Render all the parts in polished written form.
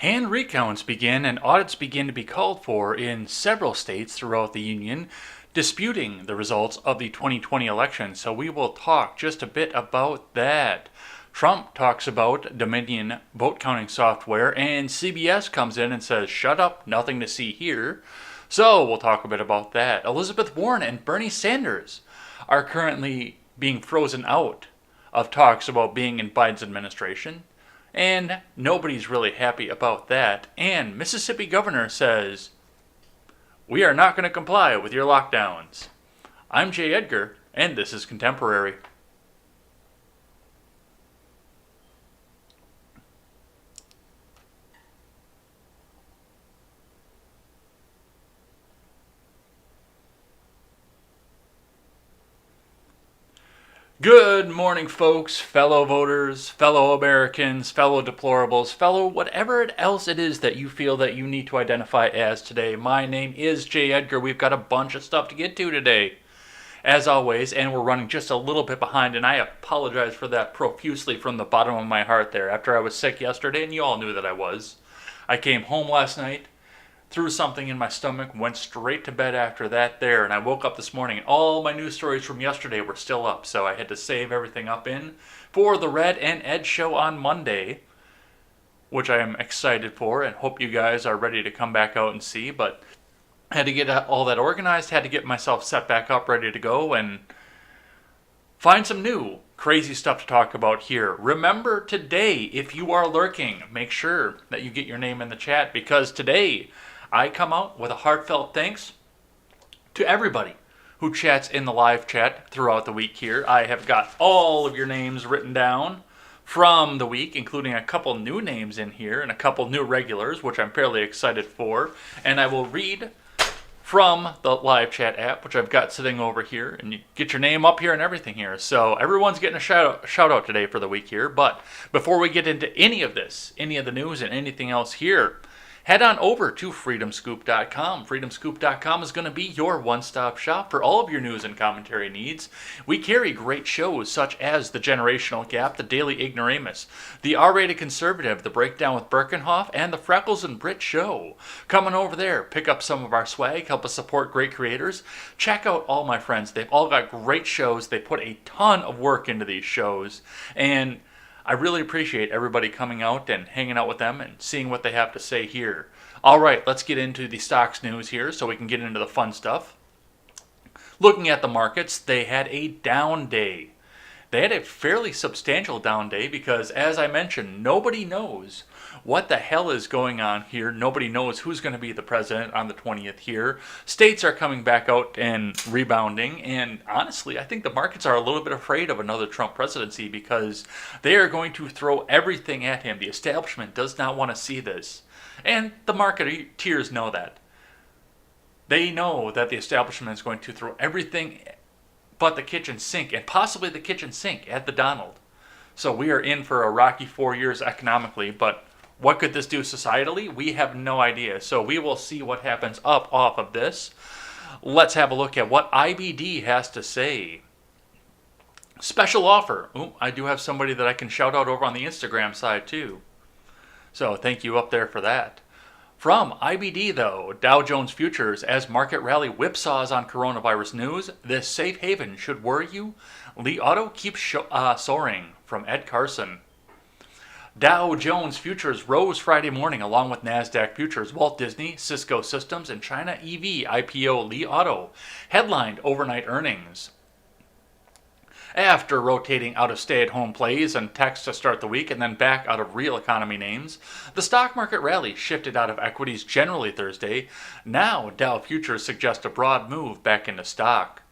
Hand recounts begin and audits begin to be called for in several states throughout the Union, disputing the results of the 2020 election. So we will talk just a bit about that. Trump talks about Dominion vote counting software, and CBS comes in and says, "Shut up, nothing to see here." So we'll talk a bit about that. Elizabeth Warren and Bernie Sanders are currently being frozen out of talks about being in Biden's administration. And nobody's really happy about that. And Mississippi governor says, "We are not going to comply with your lockdowns." I'm Jay Edgar, and this is Contemporary. Good morning, folks, fellow voters, fellow Americans, fellow deplorables, fellow whatever else it is that you feel that you need to identify as today. My name is Jay Edgar. We've got a bunch of stuff to get to today, as always, and we're running just a little bit behind, and I apologize for that profusely from the bottom of my heart there. After I was sick yesterday, and you all knew that I was. I came home last night, threw something in my stomach, went straight to bed after that there, and I woke up this morning and all my news stories from yesterday were still up, so I had to save everything up in for the Red and Ed show on Monday, which I am excited for and hope you guys are ready to come back out and see, but I had to get all that organized, had to get myself set back up, ready to go, and find some new crazy stuff to talk about here. Remember today, if you are lurking, make sure that you get your name in the chat, because today I come out with a heartfelt thanks to everybody who chats in the live chat throughout the week here. I have got all of your names written down from the week, including a couple new names in here and a couple new regulars, which I'm fairly excited for. And I will read from the live chat app, which I've got sitting over here, and you get your name up here and everything here. So everyone's getting a shout out today for the week here. But before we get into any of this, any of the news and anything else here, head on over to freedomscoop.com. Freedomscoop.com is going to be your one-stop shop for all of your news and commentary needs. We carry great shows such as The Generational Gap, The Daily Ignoramus, The R-Rated Conservative, The Breakdown with Birkenhoff, and The Freckles and Brit Show. Come on over there, pick up some of our swag, help us support great creators. Check out all my friends. They've all got great shows. They put a ton of work into these shows, and I really appreciate everybody coming out and hanging out with them and seeing what they have to say here. All right, let's get into the stocks news here so we can get into the fun stuff. Looking at the markets, they had a down day. They had a fairly substantial down day because, as I mentioned, nobody knows what the hell is going on here. Nobody knows who's going to be the president on the 20th here. States are coming back out and rebounding, and honestly, I think the markets are a little bit afraid of another Trump presidency because they are going to throw everything at him. The establishment does not want to see this, and the marketeers know that. They know that the establishment is going to throw everything but the kitchen sink, and possibly the kitchen sink at the Donald. So we are in for a rocky 4 years economically, but what could this do societally? We have no idea. So we will see what happens up off of this. Let's have a look at what IBD has to say. Special offer. Ooh, I do have somebody that I can shout out over on the Instagram side too. So thank you up there for that. From IBD, though, Dow Jones Futures, as market rally whipsaws on coronavirus news, this safe haven should worry you. Li Auto keeps soaring, from Ed Carson. Dow Jones Futures rose Friday morning along with NASDAQ Futures. Walt Disney, Cisco Systems, and China EV IPO Li Auto headlined overnight earnings. After rotating out of stay-at-home plays and techs to start the week and then back out of real economy names, the stock market rally shifted out of equities generally Thursday. Now Dow Futures suggest a broad move back into stock.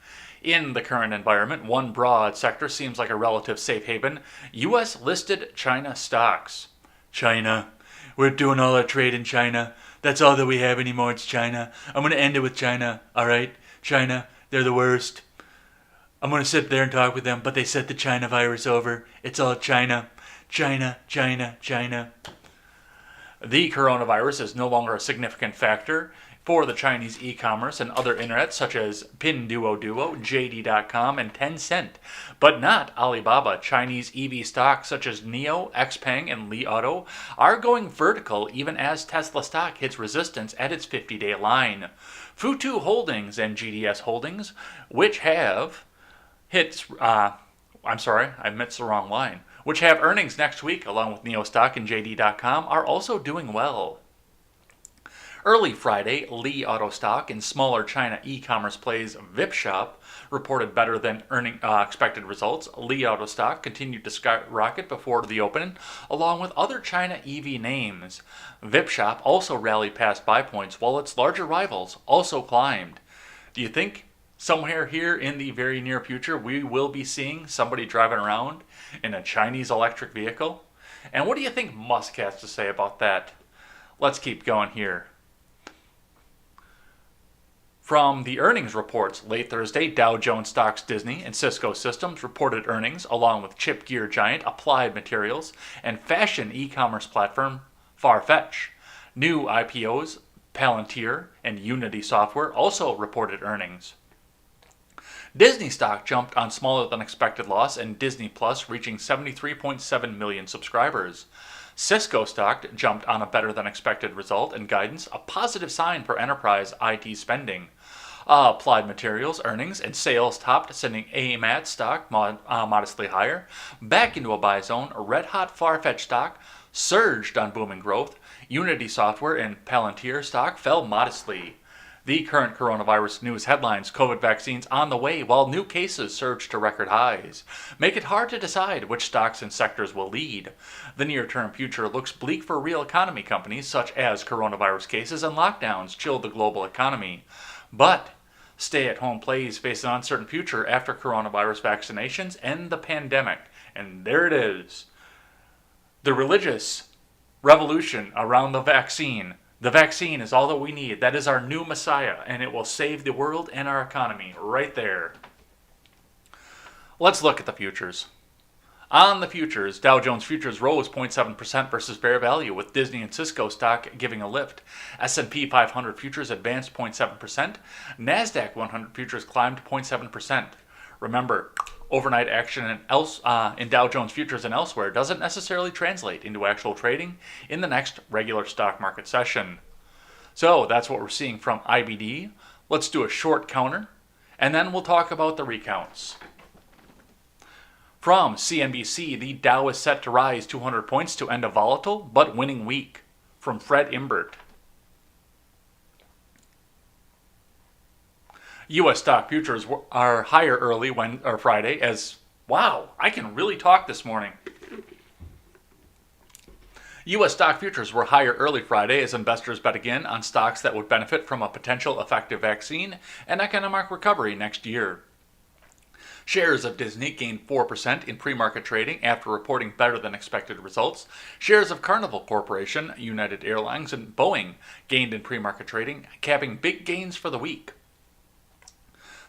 In the current environment, one broad sector seems like a relative safe haven: U.S.-listed China stocks. China. We're doing all our trade in China. That's all that we have anymore. It's China. I'm going to end it with China. All right? China, they're the worst. I'm going to sit there and talk with them, but they set the China virus over. It's all China. China, China, China. The coronavirus is no longer a significant factor for the Chinese e-commerce and other internet such as Pinduoduo, JD.com, and Tencent, but not Alibaba. Chinese EV stocks such as NIO, XPeng, and Li Auto are going vertical even as Tesla stock hits resistance at its 50-day line. Futu Holdings and GDS Holdings, which have which have earnings next week along with NIO stock and JD.com, are also doing well. Early Friday, Li Auto stock and smaller China e-commerce plays Vipshop reported better than expected results. Li Auto stock continued to skyrocket before the open, along with other China EV names. Vipshop also rallied past buy points, while its larger rivals also climbed. Do you think somewhere here in the very near future we will be seeing somebody driving around in a Chinese electric vehicle? And what do you think Musk has to say about that? Let's keep going here. From the earnings reports late Thursday, Dow Jones stocks Disney and Cisco Systems reported earnings, along with chip gear giant Applied Materials and fashion e-commerce platform Farfetch. New IPOs, Palantir and Unity Software, also reported earnings. Disney stock jumped on smaller than expected loss and Disney Plus reaching 73.7 million subscribers. Cisco stock jumped on a better than expected result and guidance, a positive sign for enterprise IT spending. Applied Materials earnings and sales topped, sending AMAT stock modestly higher. Back into a buy zone, red hot Farfetch stock surged on booming growth. Unity Software and Palantir stock fell modestly. The current coronavirus news headlines: COVID vaccines on the way while new cases surge to record highs, make it hard to decide which stocks and sectors will lead. The near-term future looks bleak for real economy companies such as coronavirus cases and lockdowns chill the global economy. But stay-at-home plays face an uncertain future after coronavirus vaccinations end the pandemic. And there it is. The religious revolution around the vaccine. The vaccine is all that we need. That is our new messiah, and it will save the world and our economy right there. Let's look at the futures. On the futures, Dow Jones futures rose 0.7% versus fair value, with Disney and Cisco stock giving a lift. S&P 500 futures advanced 0.7%. NASDAQ 100 futures climbed 0.7%. Remember, overnight action in Dow Jones futures and elsewhere doesn't necessarily translate into actual trading in the next regular stock market session. So that's what we're seeing from IBD. Let's do a short counter, and then we'll talk about the recounts. From CNBC, the Dow is set to rise 200 points to end a volatile but winning week. From Fred Imbert. U.S. stock futures are higher early Friday as, wow, I can really talk this morning. U.S. stock futures were higher early Friday as investors bet again on stocks that would benefit from a potential effective vaccine and economic recovery next year. Shares of Disney gained 4% in pre-market trading after reporting better than expected results. Shares of Carnival Corporation, United Airlines, and Boeing gained in pre-market trading, capping big gains for the week.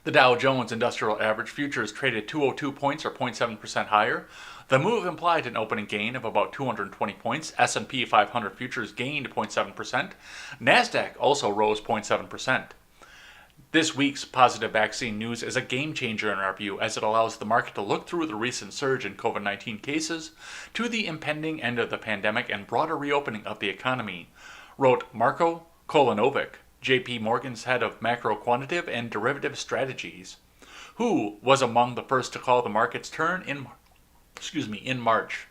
The Dow Jones Industrial Average futures traded 202 points or 0.7% higher. The move implied an opening gain of about 220 points. S&P 500 futures gained 0.7%. NASDAQ also rose 0.7%. This week's positive vaccine news is a game changer in our view, as it allows the market to look through the recent surge in COVID-19 cases to the impending end of the pandemic and broader reopening of the economy, wrote Marko Kolanovic, J.P. Morgan's head of macro quantitative and derivative strategies, who was among the first to call the market's turn in March.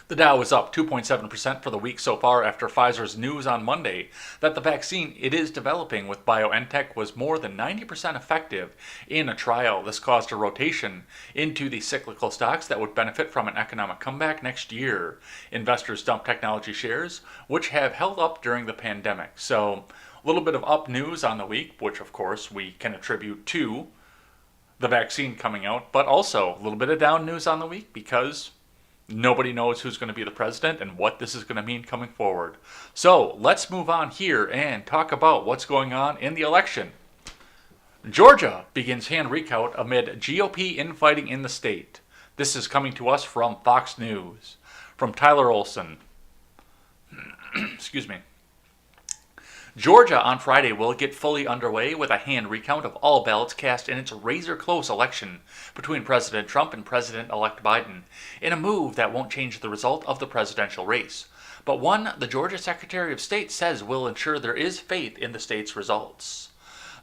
The Dow is up 2.7% for the week so far after Pfizer's news on Monday that the vaccine it is developing with BioNTech was more than 90% effective in a trial. This caused a rotation into the cyclical stocks that would benefit from an economic comeback next year. Investors dumped technology shares, which have held up during the pandemic. So, a little bit of up news on the week, which of course we can attribute to the vaccine coming out, but also a little bit of down news on the week because nobody knows who's going to be the president and what this is going to mean coming forward. So let's move on here and talk about what's going on in the election. Georgia begins hand recount amid GOP infighting in the state. This is coming to us from Fox News. From Tyler Olson. Excuse me. Georgia on Friday will get fully underway with a hand recount of all ballots cast in its razor-close election between President Trump and President-elect Biden, in a move that won't change the result of the presidential race, but one the Georgia Secretary of State says will ensure there is faith in the state's results.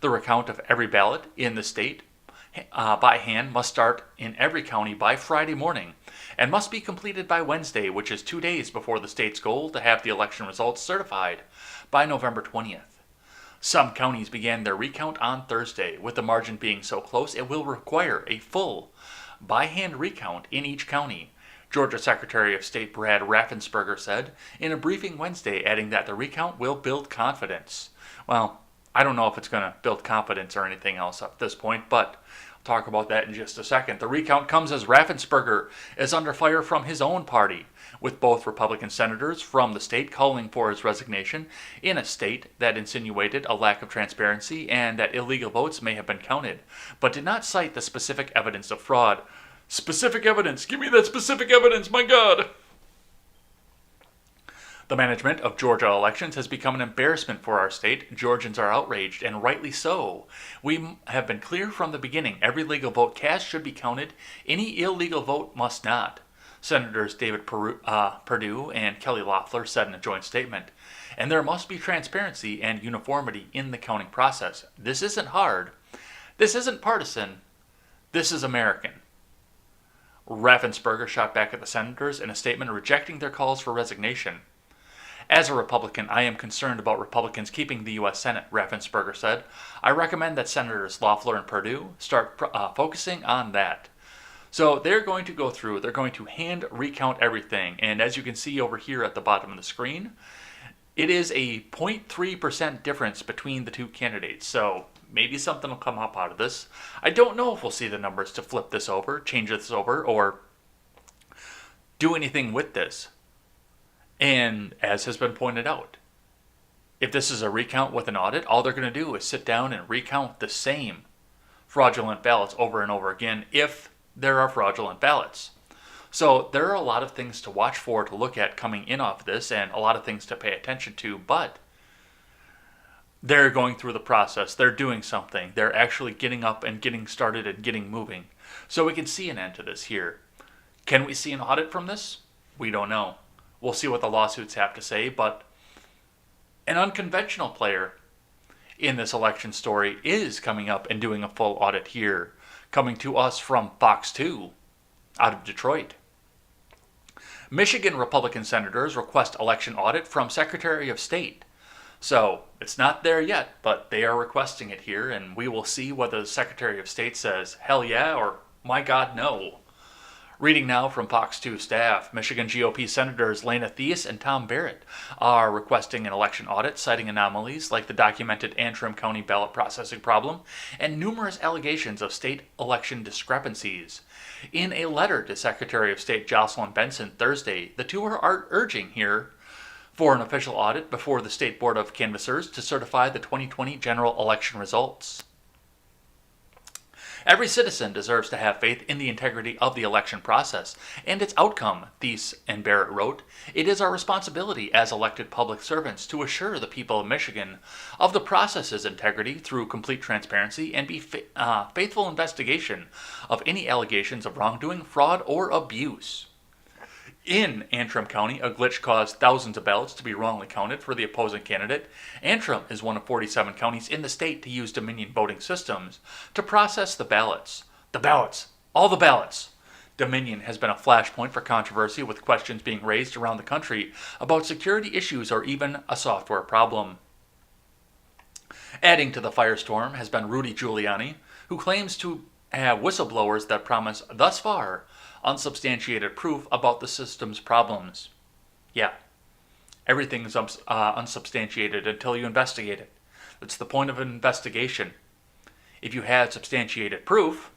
The recount of every ballot in the state by hand must start in every county by Friday morning and must be completed by Wednesday, which is 2 days before the state's goal to have the election results certified by November 20th. Some counties began their recount on Thursday, with the margin being so close it will require a full by-hand recount in each county, Georgia Secretary of State Brad Raffensperger said in a briefing Wednesday, adding that the recount will build confidence. Well, I don't know if it's going to build confidence or anything else at this point, but I'll talk about that in just a second. The recount comes as Raffensperger is under fire from his own party, with both Republican senators from the state calling for his resignation in a state that insinuated a lack of transparency and that illegal votes may have been counted, but did not cite the specific evidence of fraud. Specific evidence! Give me that specific evidence, my God! The management of Georgia elections has become an embarrassment for our state. Georgians are outraged, and rightly so. We have been clear from the beginning. Every legal vote cast should be counted. Any illegal vote must not. Senators David Perdue and Kelly Loeffler said in a joint statement. And there must be transparency and uniformity in the counting process. This isn't hard. This isn't partisan. This is American. Raffensperger shot back at the senators in a statement rejecting their calls for resignation. As a Republican, I am concerned about Republicans keeping the U.S. Senate, Raffensperger said. I recommend that Senators Loeffler and Perdue start focusing on that. So they're going to go through, they're going to hand recount everything, and as you can see over here at the bottom of the screen, it is a 0.3% difference between the two candidates, so maybe something will come up out of this. I don't know if we'll see the numbers to flip this over, change this over, or do anything with this. And as has been pointed out, if this is a recount with an audit, all they're going to do is sit down and recount the same fraudulent ballots over and over again if there are fraudulent ballots. So there are a lot of things to watch for, to look at coming in off this, and a lot of things to pay attention to, but they're going through the process. They're doing something. They're actually getting up and getting started and getting moving. So we can see an end to this here. Can we see an audit from this? We don't know. We'll see what the lawsuits have to say, but an unconventional player in this election story is coming up and doing a full audit here, coming to us from Fox 2 out of Detroit. Michigan Republican senators request election audit from Secretary of State. So it's not there yet, but they are requesting it here, and we will see whether the Secretary of State says, hell yeah, or my God, no. Reading now from Fox 2 staff, Michigan GOP Senators Lena Theis and Tom Barrett are requesting an election audit, citing anomalies like the documented Antrim County ballot processing problem and numerous allegations of state election discrepancies. In a letter to Secretary of State Jocelyn Benson Thursday, the two are urging here for an official audit before the State Board of Canvassers to certify the 2020 general election results. Every citizen deserves to have faith in the integrity of the election process and its outcome, Theis and Barrett wrote. It is our responsibility as elected public servants to assure the people of Michigan of the process's integrity through complete transparency and faithful investigation of any allegations of wrongdoing, fraud, or abuse. In Antrim County, a glitch caused thousands of ballots to be wrongly counted for the opposing candidate. Antrim is one of 47 counties in the state to use Dominion voting systems to process the ballots. The ballots! All the ballots! Dominion has been a flashpoint for controversy, with questions being raised around the country about security issues or even a software problem. Adding to the firestorm has been Rudy Giuliani, who claims to have whistleblowers that promise, thus far, unsubstantiated proof about the system's problems. Yeah, everything's unsubstantiated until you investigate it. That's the point of an investigation. If you had substantiated proof,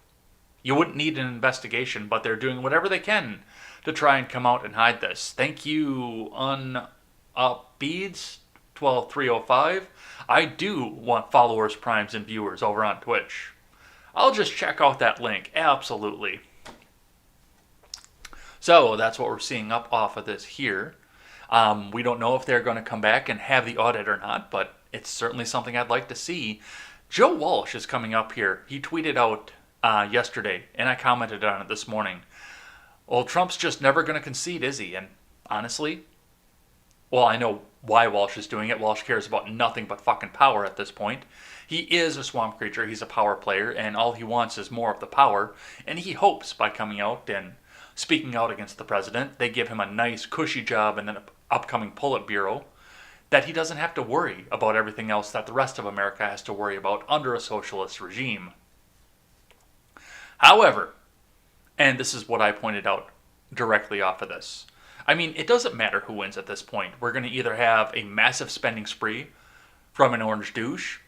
you wouldn't need an investigation, but they're doing whatever they can to try and come out and hide this. Thank you, Unupbeads12305. I do want followers, primes, and viewers over on Twitch. I'll just check out that link, absolutely. So that's what we're seeing up off of this here. We don't know if they're going to come back and have the audit or not, but it's certainly something I'd like to see. Joe Walsh is coming up here. He tweeted out yesterday, and I commented on it this morning. Well, Trump's just never going to concede, is he? And honestly, well, I know why Walsh is doing it. Walsh cares about nothing but fucking power at this point. He is a swamp creature. He's a power player, and all he wants is more of the power. And he hopes by coming out and speaking out against the president, they give him a nice, cushy job in the upcoming Politburo, that he doesn't have to worry about everything else that the rest of America has to worry about under a socialist regime. However, and this is what I pointed out directly off of this, I mean, it doesn't matter who wins at this point. We're going to either have a massive spending spree from an orange douche,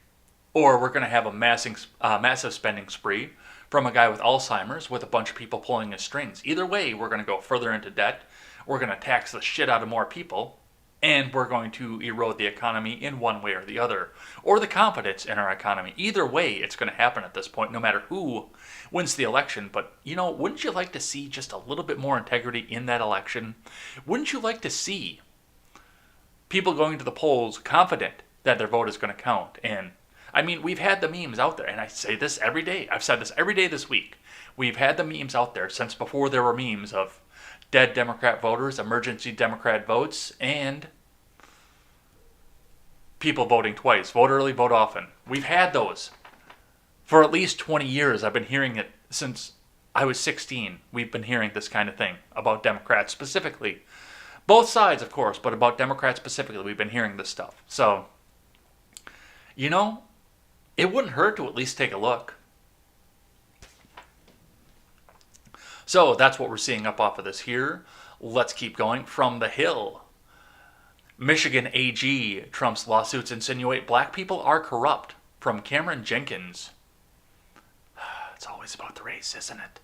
or we're going to have a massive spending spree from a guy with Alzheimer's with a bunch of people pulling his strings. Either way, we're going to go further into debt, we're going to tax the shit out of more people, and we're going to erode the economy in one way or the other, or the confidence in our economy. Either way, it's going to happen at this point, no matter who wins the election. But, wouldn't you like to see just a little bit more integrity in that election? Wouldn't you like to see people going to the polls confident that their vote is going to count? And, I mean, we've had the memes out there, and I say this every day. I've said this every day this week. We've had the memes out there since before there were memes of dead Democrat voters, emergency Democrat votes, and people voting twice. Vote early, vote often. We've had those for at least 20 years. I've been hearing it since I was 16. We've been hearing this kind of thing about Democrats specifically. Both sides, of course, but about Democrats specifically, we've been hearing this stuff. So, it wouldn't hurt to at least take a look. So that's what we're seeing up off of this here. Let's keep going. From the Hill. Michigan AG, Trump's lawsuits insinuate black people are corrupt. From Cameron Jenkins. It's always about the race, isn't it?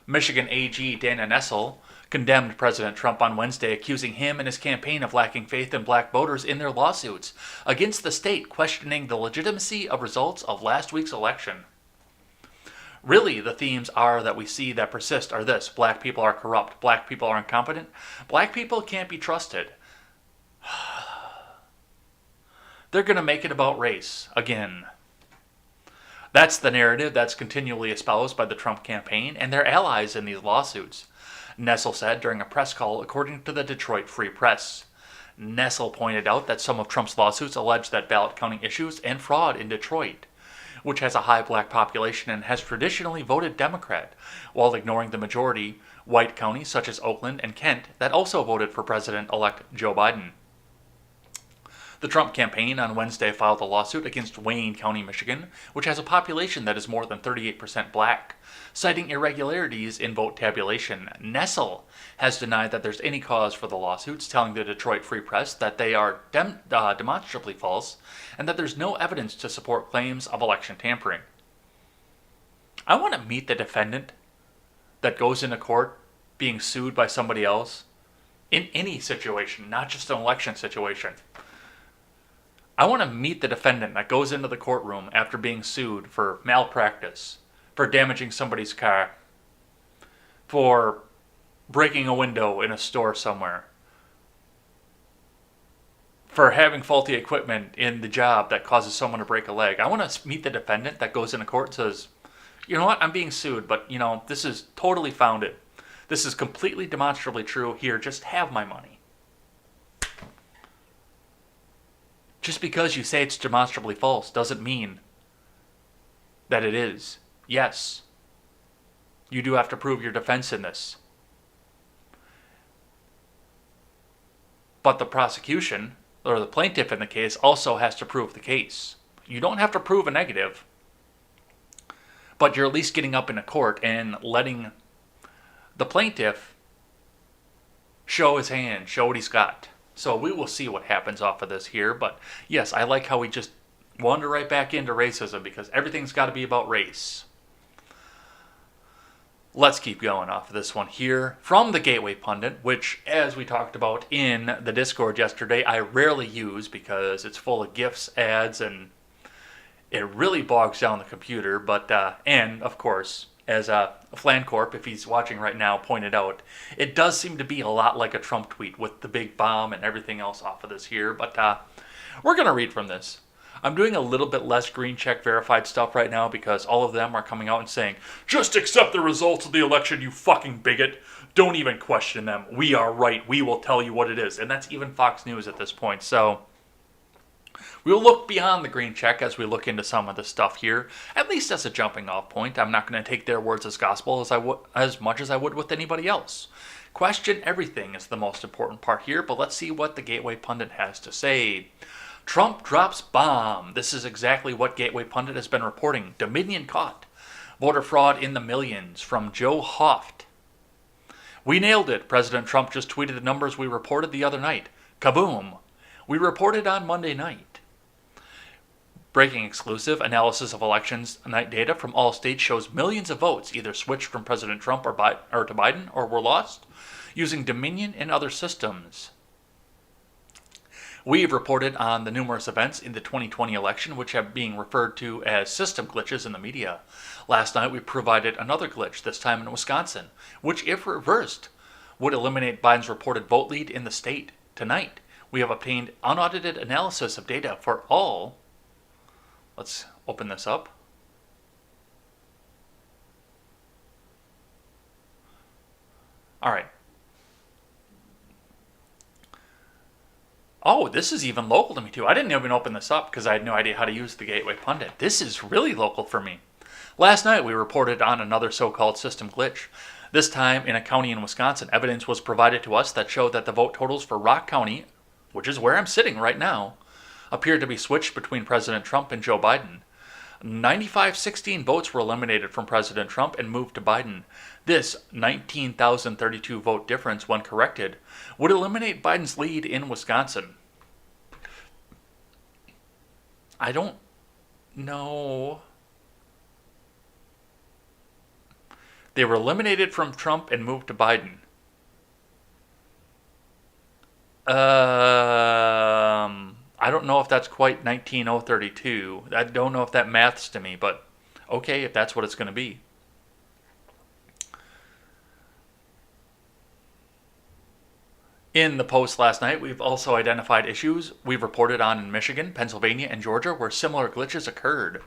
Michigan AG Dana Nessel condemned President Trump on Wednesday, accusing him and his campaign of lacking faith in black voters in their lawsuits against the state, questioning the legitimacy of results of last week's election. Really, the themes that we see that persist are this: black people are corrupt, black people are incompetent, black people can't be trusted. They're going to make it about race again. That's the narrative that's continually espoused by the Trump campaign and their allies in these lawsuits, Nessel said during a press call, according to the Detroit Free Press. Nessel pointed out that some of Trump's lawsuits allege that ballot counting issues and fraud in Detroit, which has a high black population and has traditionally voted Democrat, while ignoring the majority white counties such as Oakland and Kent that also voted for President-elect Joe Biden. The Trump campaign on Wednesday filed a lawsuit against Wayne County, Michigan, which has a population that is more than 38% black, citing irregularities in vote tabulation. Nessel has denied that there's any cause for the lawsuits, telling the Detroit Free Press that they are demonstrably false and that there's no evidence to support claims of election tampering. I want to meet the defendant that goes into court being sued by somebody else in any situation, not just an election situation. I want to meet the defendant that goes into the courtroom after being sued for malpractice, for damaging somebody's car, for breaking a window in a store somewhere, for having faulty equipment in the job that causes someone to break a leg. I want to meet the defendant that goes into court and says, you know what, I'm being sued, but this is totally founded. This is completely demonstrably true. Here, just have my money. Just because you say it's demonstrably false doesn't mean that it is. Yes, you do have to prove your defense in this. But the prosecution, or the plaintiff in the case, also has to prove the case. You don't have to prove a negative, but you're at least getting up in a court and letting the plaintiff show his hand, show what he's got. So we will see what happens off of this here. But yes, I like how we just wander right back into racism because everything's got to be about race. Let's keep going off of this one here. From the Gateway Pundit, which, as we talked about in the Discord yesterday, I rarely use because it's full of GIFs, ads, and it really bogs down the computer. But and, of course, as Flancorp, if he's watching right now, pointed out, it does seem to be a lot like a Trump tweet with the big bomb and everything else off of this here. But we're going to read from this. I'm doing a little bit less green check verified stuff right now because all of them are coming out and saying, just accept the results of the election, you fucking bigot. Don't even question them. We are right. We will tell you what it is. And that's even Fox News at this point. So we'll look beyond the green check as we look into some of the stuff here, at least as a jumping off point. I'm not going to take their words as gospel as much as I would with anybody else. Question everything is the most important part here, but let's see what the Gateway Pundit has to say. Trump drops bomb. This is exactly what Gateway Pundit has been reporting. Dominion caught. Voter fraud in the millions from Joe Hoft. We nailed it. President Trump just tweeted the numbers we reported the other night. Kaboom. We reported on Monday night. Breaking exclusive analysis of elections night data from all states shows millions of votes either switched from President Trump or to Biden or were lost using Dominion and other systems. We've reported on the numerous events in the 2020 election which have been referred to as system glitches in the media. Last night we provided another glitch, this time in Wisconsin, which if reversed would eliminate Biden's reported vote lead in the state. Tonight we have obtained unaudited analysis of data for all. Let's open this up. All right. Oh, this is even local to me too. I didn't even open this up because I had no idea how to use the Gateway Pundit. This is really local for me. Last night we reported on another so-called system glitch. This time in a county in Wisconsin, evidence was provided to us that showed that the vote totals for Rock County, which is where I'm sitting right now, appeared to be switched between President Trump and Joe Biden. 9516 votes were eliminated from President Trump and moved to Biden. This 19,032 vote difference, when corrected, would eliminate Biden's lead in Wisconsin. I don't know. They were eliminated from Trump and moved to Biden. I don't know if that's quite 19,032. I don't know if that maths to me, but okay, if that's what it's going to be. In the post last night, we've also identified issues we've reported on in Michigan, Pennsylvania, and Georgia where similar glitches occurred.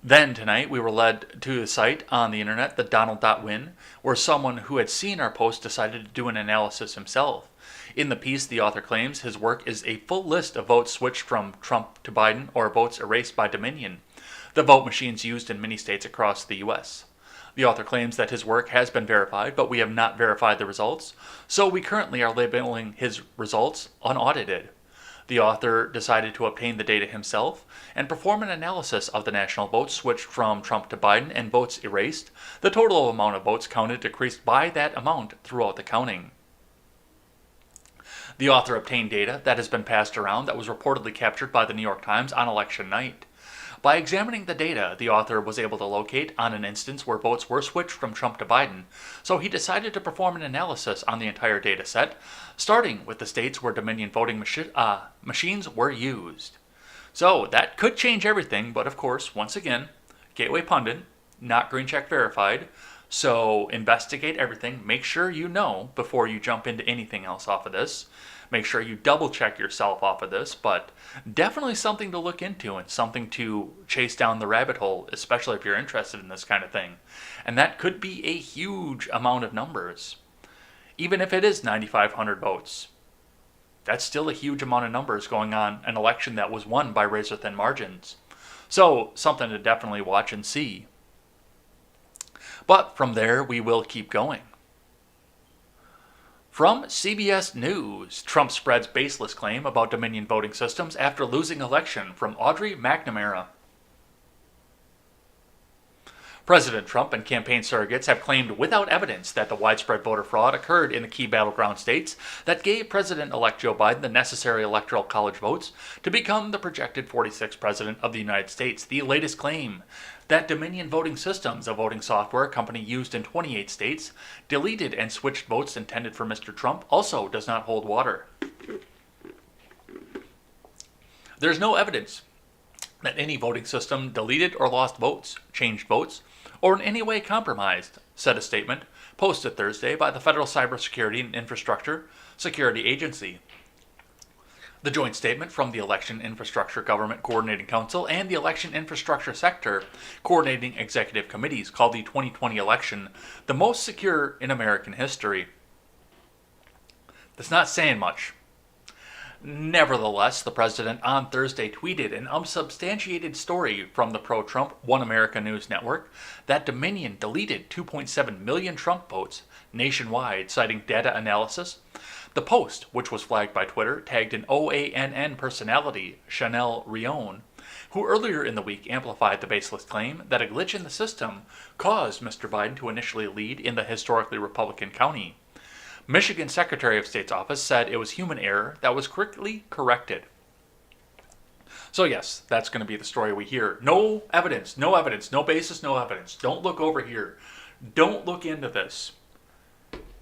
Then tonight, we were led to the site on the internet, the Donald.win, where someone who had seen our post decided to do an analysis himself. In the piece, the author claims his work is a full list of votes switched from Trump to Biden or votes erased by Dominion, the vote machines used in many states across the U.S. The author claims that his work has been verified, but we have not verified the results, so we currently are labeling his results unaudited. The author decided to obtain the data himself and perform an analysis of the national votes switched from Trump to Biden and votes erased. The total amount of votes counted decreased by that amount throughout the counting. The author obtained data that has been passed around that was reportedly captured by the New York Times on election night. By examining the data, the author was able to locate on an instance where votes were switched from Trump to Biden, so he decided to perform an analysis on the entire data set, starting with the states where Dominion voting machines were used. So that could change everything, but of course, once again, Gateway Pundit, not green check verified, so investigate everything, make sure you know before you jump into anything else off of this. Make sure you double check yourself off of this, but definitely something to look into and something to chase down the rabbit hole, especially if you're interested in this kind of thing. And that could be a huge amount of numbers. Even if it is 9,500 votes, that's still a huge amount of numbers going on an election that was won by razor-thin margins. So something to definitely watch and see. But from there, we will keep going. From CBS News, Trump spreads baseless claim about Dominion voting systems after losing election, from Audrey McNamara. President Trump and campaign surrogates have claimed without evidence that the widespread voter fraud occurred in the key battleground states that gave President-elect Joe Biden the necessary electoral college votes to become the projected 46th president of the United States. The latest claim that Dominion Voting Systems, a voting software company used in 28 states, deleted and switched votes intended for Mr. Trump, also does not hold water. There's no evidence that any voting system deleted or lost votes, changed votes, or in any way compromised, said a statement posted Thursday by the Federal Cybersecurity and Infrastructure Security Agency. The joint statement from the Election Infrastructure Government Coordinating Council and the Election Infrastructure Sector Coordinating Executive Committees called the 2020 election the most secure in American history. That's not saying much. Nevertheless, the president on Thursday tweeted an unsubstantiated story from the pro-Trump One America News Network that Dominion deleted 2.7 million Trump votes nationwide, citing data analysis. The post, which was flagged by Twitter, tagged an OANN personality, Chanel Rion, who earlier in the week amplified the baseless claim that a glitch in the system caused Mr. Biden to initially lead in the historically Republican county. Michigan Secretary of State's office said it was human error that was quickly corrected. So yes, that's going to be the story we hear. No evidence, no basis, no evidence. Don't look over here. Don't look into this.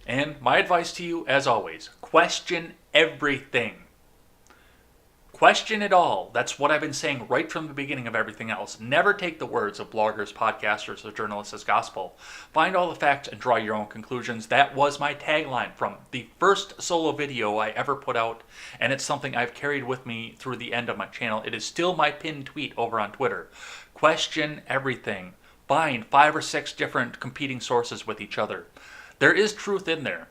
And my advice to you, as always, question everything. Question it all. That's what I've been saying right from the beginning of everything else. Never take the words of bloggers, podcasters, or journalists as gospel. Find all the facts and draw your own conclusions. That was my tagline from the first solo video I ever put out, and it's something I've carried with me through the end of my channel. It is still my pinned tweet over on Twitter. Question everything. Find 5 or 6 different competing sources with each other. There is truth in there.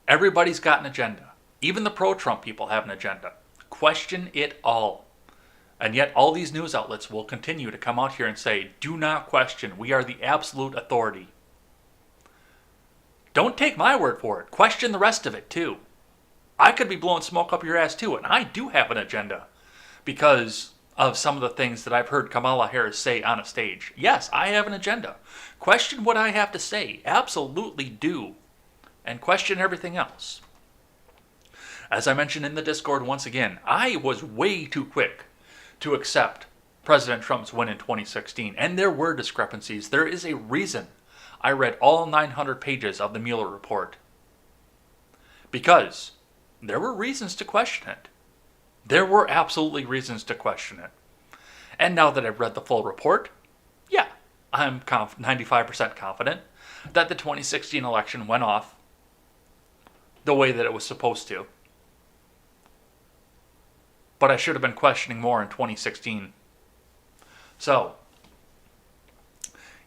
Everybody's got an agenda. Even the pro-Trump people have an agenda. Question it all. And yet all these news outlets will continue to come out here and say, do not question. We are the absolute authority. Don't take my word for it. Question the rest of it too. I could be blowing smoke up your ass too, and I do have an agenda because of some of the things that I've heard Kamala Harris say on a stage. Yes, I have an agenda. Question what I have to say. Absolutely do. And question everything else. As I mentioned in the Discord once again, I was way too quick to accept President Trump's win in 2016, and there were discrepancies. There is a reason I read all 900 pages of the Mueller report. Because there were reasons to question it. There were absolutely reasons to question it. And now that I've read the full report, yeah, I'm 95% confident that the 2016 election went off the way that it was supposed to. But I should have been questioning more in 2016. So,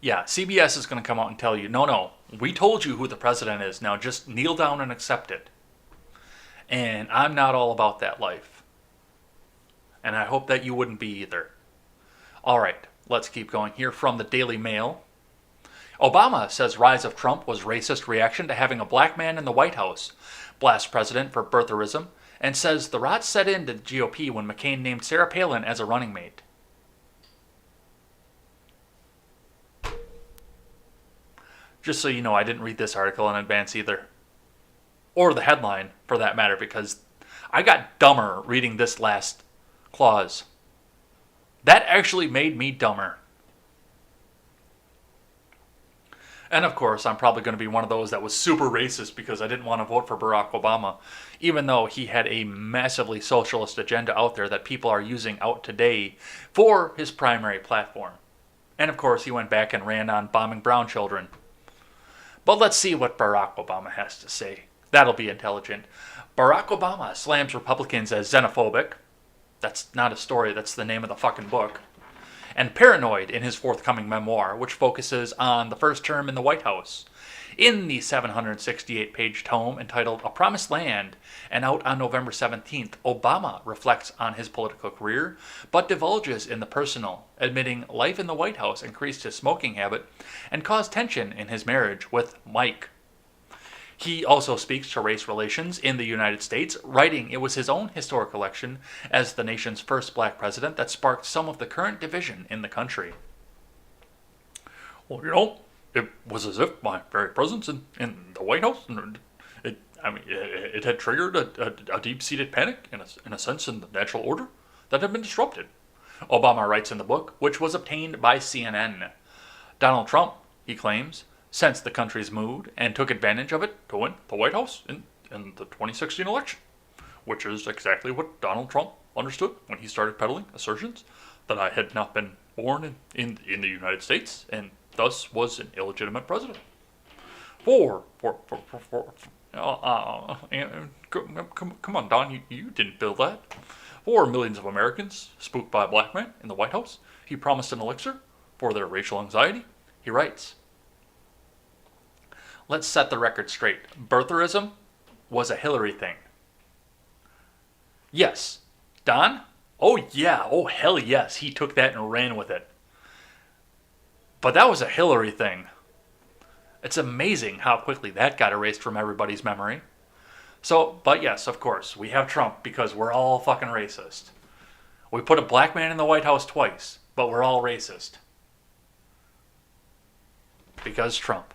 yeah, CBS is going to come out and tell you, no, we told you who the president is. Now just kneel down and accept it. And I'm not all about that life. And I hope that you wouldn't be either. All right, let's keep going here from the Daily Mail. Obama says rise of Trump was racist reaction to having a black man in the White House. Blasts president for birtherism. And says the rot set into the GOP when McCain named Sarah Palin as a running mate. Just so you know, I didn't read this article in advance either. Or the headline, for that matter, because I got dumber reading this last clause. That actually made me dumber. And of course, I'm probably going to be one of those that was super racist because I didn't want to vote for Barack Obama, even though he had a massively socialist agenda out there that people are using out today for his primary platform. And of course, he went back and ran on bombing brown children. But let's see what Barack Obama has to say. That'll be intelligent. Barack Obama slams Republicans as xenophobic. That's not a story, that's the name of the fucking book. And paranoid in his forthcoming memoir, which focuses on the first term in the White House. In the 768-page tome entitled A Promised Land, and out on November 17th, Obama reflects on his political career, but divulges in the personal, admitting life in the White House increased his smoking habit and caused tension in his marriage with Mike. He also speaks to race relations in the United States, writing it was his own historic election as the nation's first black president that sparked some of the current division in the country. Well, it was as if my very presence in the White House, it had triggered a deep-seated panic, in a sense, in the natural order that had been disrupted. Obama writes in the book, which was obtained by CNN. Donald Trump, he claims, sensed the country's mood and took advantage of it to win the White House in the 2016 election. which is exactly what Donald Trump understood when he started peddling assertions that I had not been born in the United States and thus was an illegitimate president. For come on, Don, you didn't build that. For millions of Americans spooked by a black man in the White House, he promised an elixir for their racial anxiety. He writes, let's set the record straight. Birtherism was a Hillary thing. Yes. Don? Oh yeah, oh hell yes, he took that and ran with it. But that was a Hillary thing. It's amazing how quickly that got erased from everybody's memory. So, but yes, of course, we have Trump because we're all fucking racist. We put a black man in the White House twice, but we're all racist. Because Trump.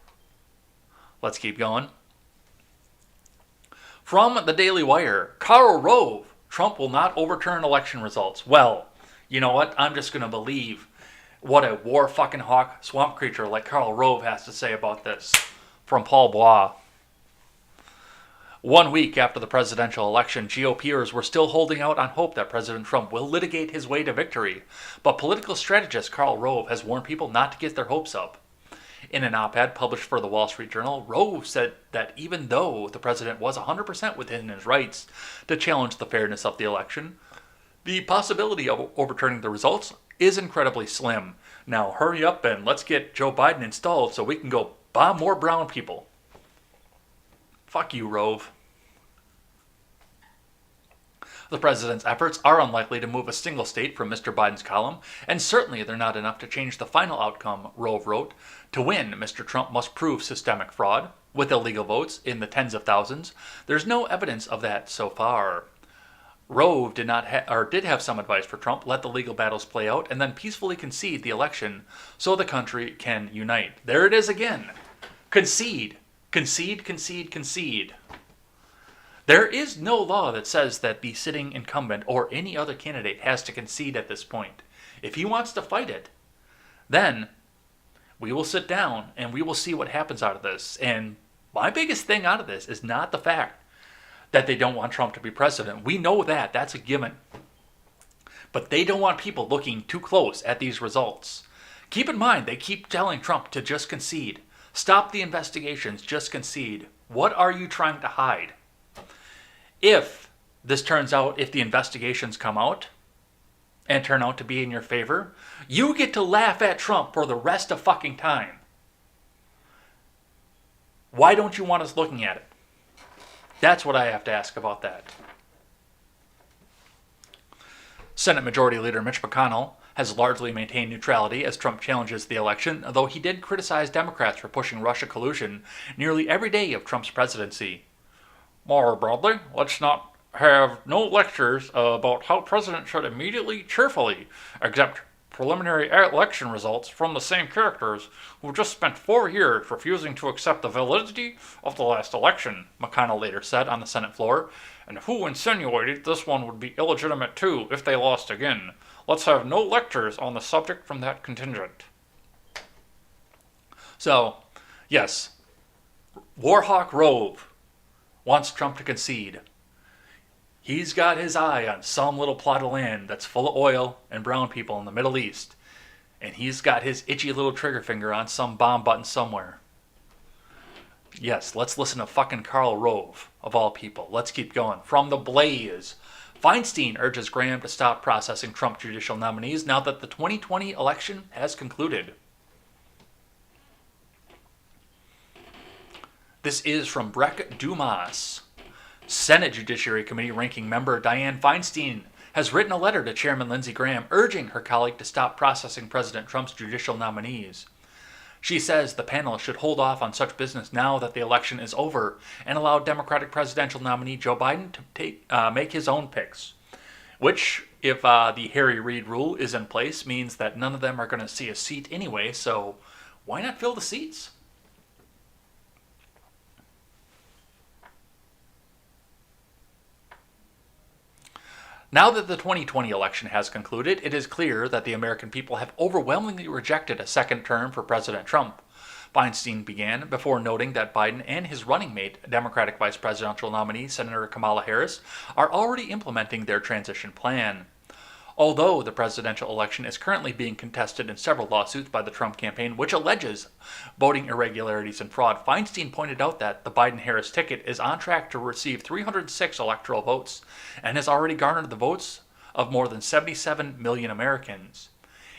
Let's keep going. From the Daily Wire, Karl Rove, Trump will not overturn election results. Well, you know what? I'm just going to believe what a war fucking hawk swamp creature like Karl Rove has to say about this. From Paul Bois. 1 week after the presidential election, GOPers were still holding out on hope that President Trump will litigate his way to victory. But political strategist Karl Rove has warned people not to get their hopes up. In an op-ed published for the Wall Street Journal, Rove said that even though the president was 100% within his rights to challenge the fairness of the election, the possibility of overturning the results is incredibly slim. Now hurry up and let's get Joe Biden installed so we can go bomb more brown people. Fuck you, Rove. The president's efforts are unlikely to move a single state from Mr. Biden's column, and certainly they're not enough to change the final outcome, Rove wrote. To win, Mr. Trump must prove systemic fraud, with illegal votes in the tens of thousands. There's no evidence of that so far. Rove did have some advice for Trump: let the legal battles play out and then peacefully concede the election so the country can unite. There it is again. Concede. Concede, concede, concede. There is no law that says that the sitting incumbent or any other candidate has to concede at this point. If he wants to fight it, then we will sit down and we will see what happens out of this. And my biggest thing out of this is not the fact that they don't want Trump to be president. We know that. That's a given. But they don't want people looking too close at these results. Keep in mind, they keep telling Trump to just concede. Stop the investigations, just concede. What are you trying to hide? If this turns out, if the investigations come out and turn out to be in your favor, you get to laugh at Trump for the rest of fucking time. Why don't you want us looking at it? That's what I have to ask about that. Senate Majority Leader Mitch McConnell has largely maintained neutrality as Trump challenges the election, though he did criticize Democrats for pushing Russia collusion nearly every day of Trump's presidency. More broadly, let's not have no lectures about how presidents should immediately, cheerfully accept preliminary election results from the same characters who just spent 4 years refusing to accept the validity of the last election, McConnell later said on the Senate floor, and who insinuated this one would be illegitimate too if they lost again. Let's have no lectures on the subject from that contingent. So, yes, Warhawk Rove wants Trump to concede. He's got his eye on some little plot of land that's full of oil and brown people in the Middle East. And he's got his itchy little trigger finger on some bomb button somewhere. Yes, let's listen to fucking Karl Rove, of all people. Let's keep going. From The Blaze, Feinstein urges Graham to stop processing Trump judicial nominees now that the 2020 election has concluded. This is from Breck Dumas. Senate Judiciary Committee ranking member Dianne Feinstein has written a letter to Chairman Lindsey Graham urging her colleague to stop processing President Trump's judicial nominees. She says the panel should hold off on such business now that the election is over and allow Democratic presidential nominee Joe Biden to make his own picks, which, if the Harry Reid rule is in place, means that none of them are going to see a seat anyway, so why not fill the seats? Now that the 2020 election has concluded, it is clear that the American people have overwhelmingly rejected a second term for President Trump. Feinstein began before noting that Biden and his running mate, Democratic Vice Presidential nominee Senator Kamala Harris, are already implementing their transition plan. Although the presidential election is currently being contested in several lawsuits by the Trump campaign, which alleges voting irregularities and fraud, Feinstein pointed out that the Biden-Harris ticket is on track to receive 306 electoral votes and has already garnered the votes of more than 77 million Americans.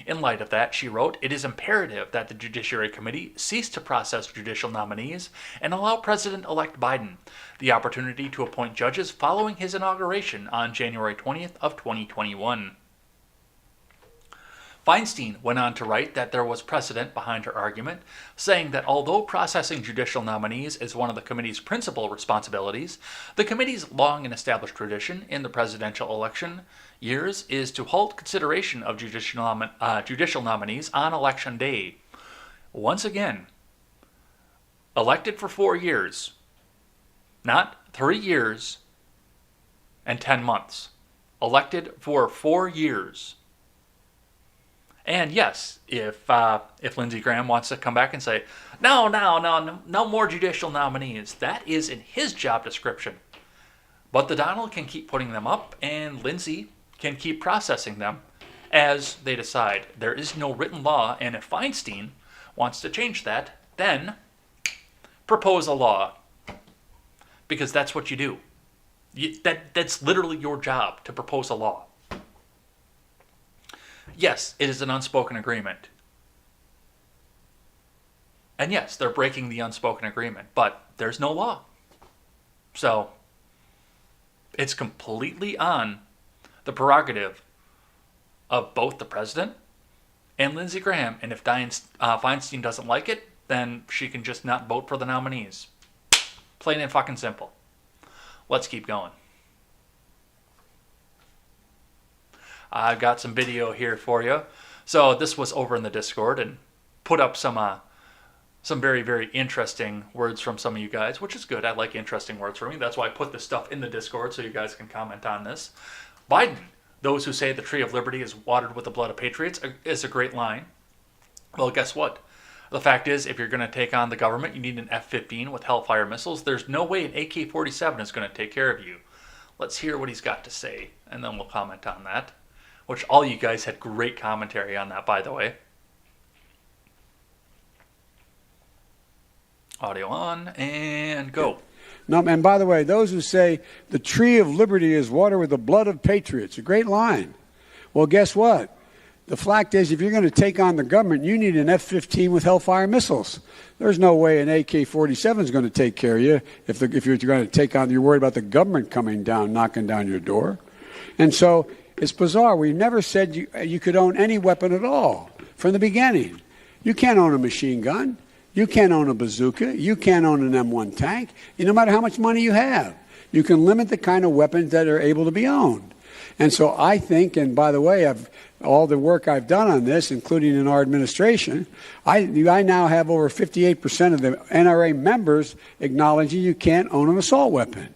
In light of that, she wrote, "It is imperative that the Judiciary Committee cease to process judicial nominees and allow President-elect Biden the opportunity to appoint judges following his inauguration on January 20th of 2021. Feinstein went on to write that there was precedent behind her argument, saying that although processing judicial nominees is one of the committee's principal responsibilities, the committee's long and established tradition in the presidential election years is to halt consideration of judicial nominees on election day. Once again, elected for 4 years, not 3 years and 10 months. Elected for 4 years. And yes, if Lindsey Graham wants to come back and say, no more judicial nominees, that is in his job description. But the Donald can keep putting them up, and Lindsey can keep processing them as they decide. There is no written law, and if Feinstein wants to change that, then propose a law. Because that's what you do. That's literally your job, to propose a law. Yes, it is an unspoken agreement. And yes, they're breaking the unspoken agreement, but there's no law. So, it's completely on the prerogative of both the president and Lindsey Graham. And if Feinstein doesn't like it, then she can just not vote for the nominees. Plain and fucking simple. Let's keep going. I've got some video here for you. So this was over in the Discord and put up some very, very interesting words from some of you guys, which is good. I like interesting words from you. That's why I put this stuff in the Discord so you guys can comment on this. Biden, those who say the tree of liberty is watered with the blood of patriots, is a great line. Well, guess what? The fact is, if you're going to take on the government, you need an F-15 with Hellfire missiles. There's no way an AK-47 is going to take care of you. Let's hear what he's got to say, and then we'll comment on that. Which all you guys had great commentary on that, by the way. Audio on, and go. No, and by the way, those who say the tree of liberty is watered with the blood of patriots, a great line. Well, guess what? The fact is, if you're going to take on the government, you need an F-15 with Hellfire missiles. There's no way an AK-47 is going to take care of you if you're going to take on, you're worried about the government coming down, knocking down your door. And so it's bizarre. We never said you could own any weapon at all from the beginning. You can't own a machine gun. You can't own a bazooka. You can't own an M1 tank. No matter how much money you have, you can limit the kind of weapons that are able to be owned. And so I think, and by the way, all the work I've done on this, including in our administration, I now have over 58% of the NRA members acknowledging you can't own an assault weapon.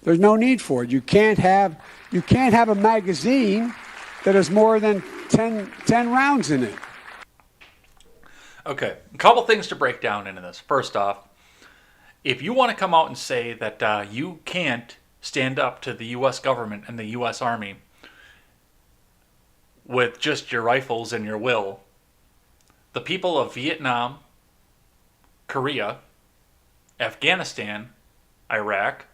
There's no need for it. You can't have a magazine that has more than 10 rounds in it. Okay, a couple things to break down into this. First off, if you want to come out and say that you can't stand up to the U.S. government and the U.S. Army with just your rifles and your will, the people of Vietnam, Korea, Afghanistan, Iraq,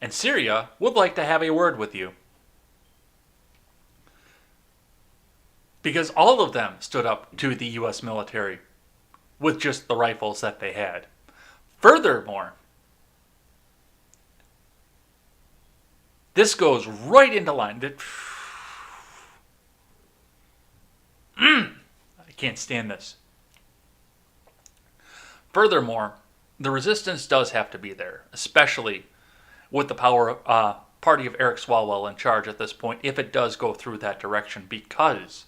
and Syria would like to have a word with you. Because all of them stood up to the U.S. military with just the rifles that they had. Furthermore, this goes right into line. I can't stand this. Furthermore, the resistance does have to be there, especially with the party of Eric Swalwell in charge at this point, if it does go through that direction, because,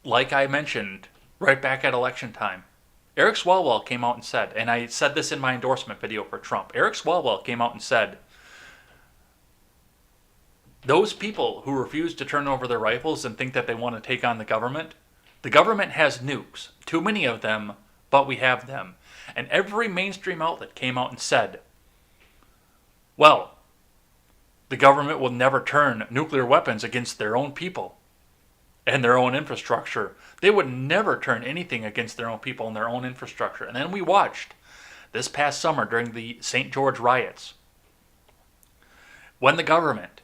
like I mentioned right back at election time, Eric Swalwell came out and said, and I said this in my endorsement video for Trump, Eric Swalwell came out and said, those people who refuse to turn over their rifles and think that they want to take on the government has nukes. Too many of them but we have them. And every mainstream outlet came out and said, well, the government will never turn nuclear weapons against their own people and their own infrastructure. They would never turn anything against their own people and their own infrastructure. And then we watched this past summer during the St. George riots when the government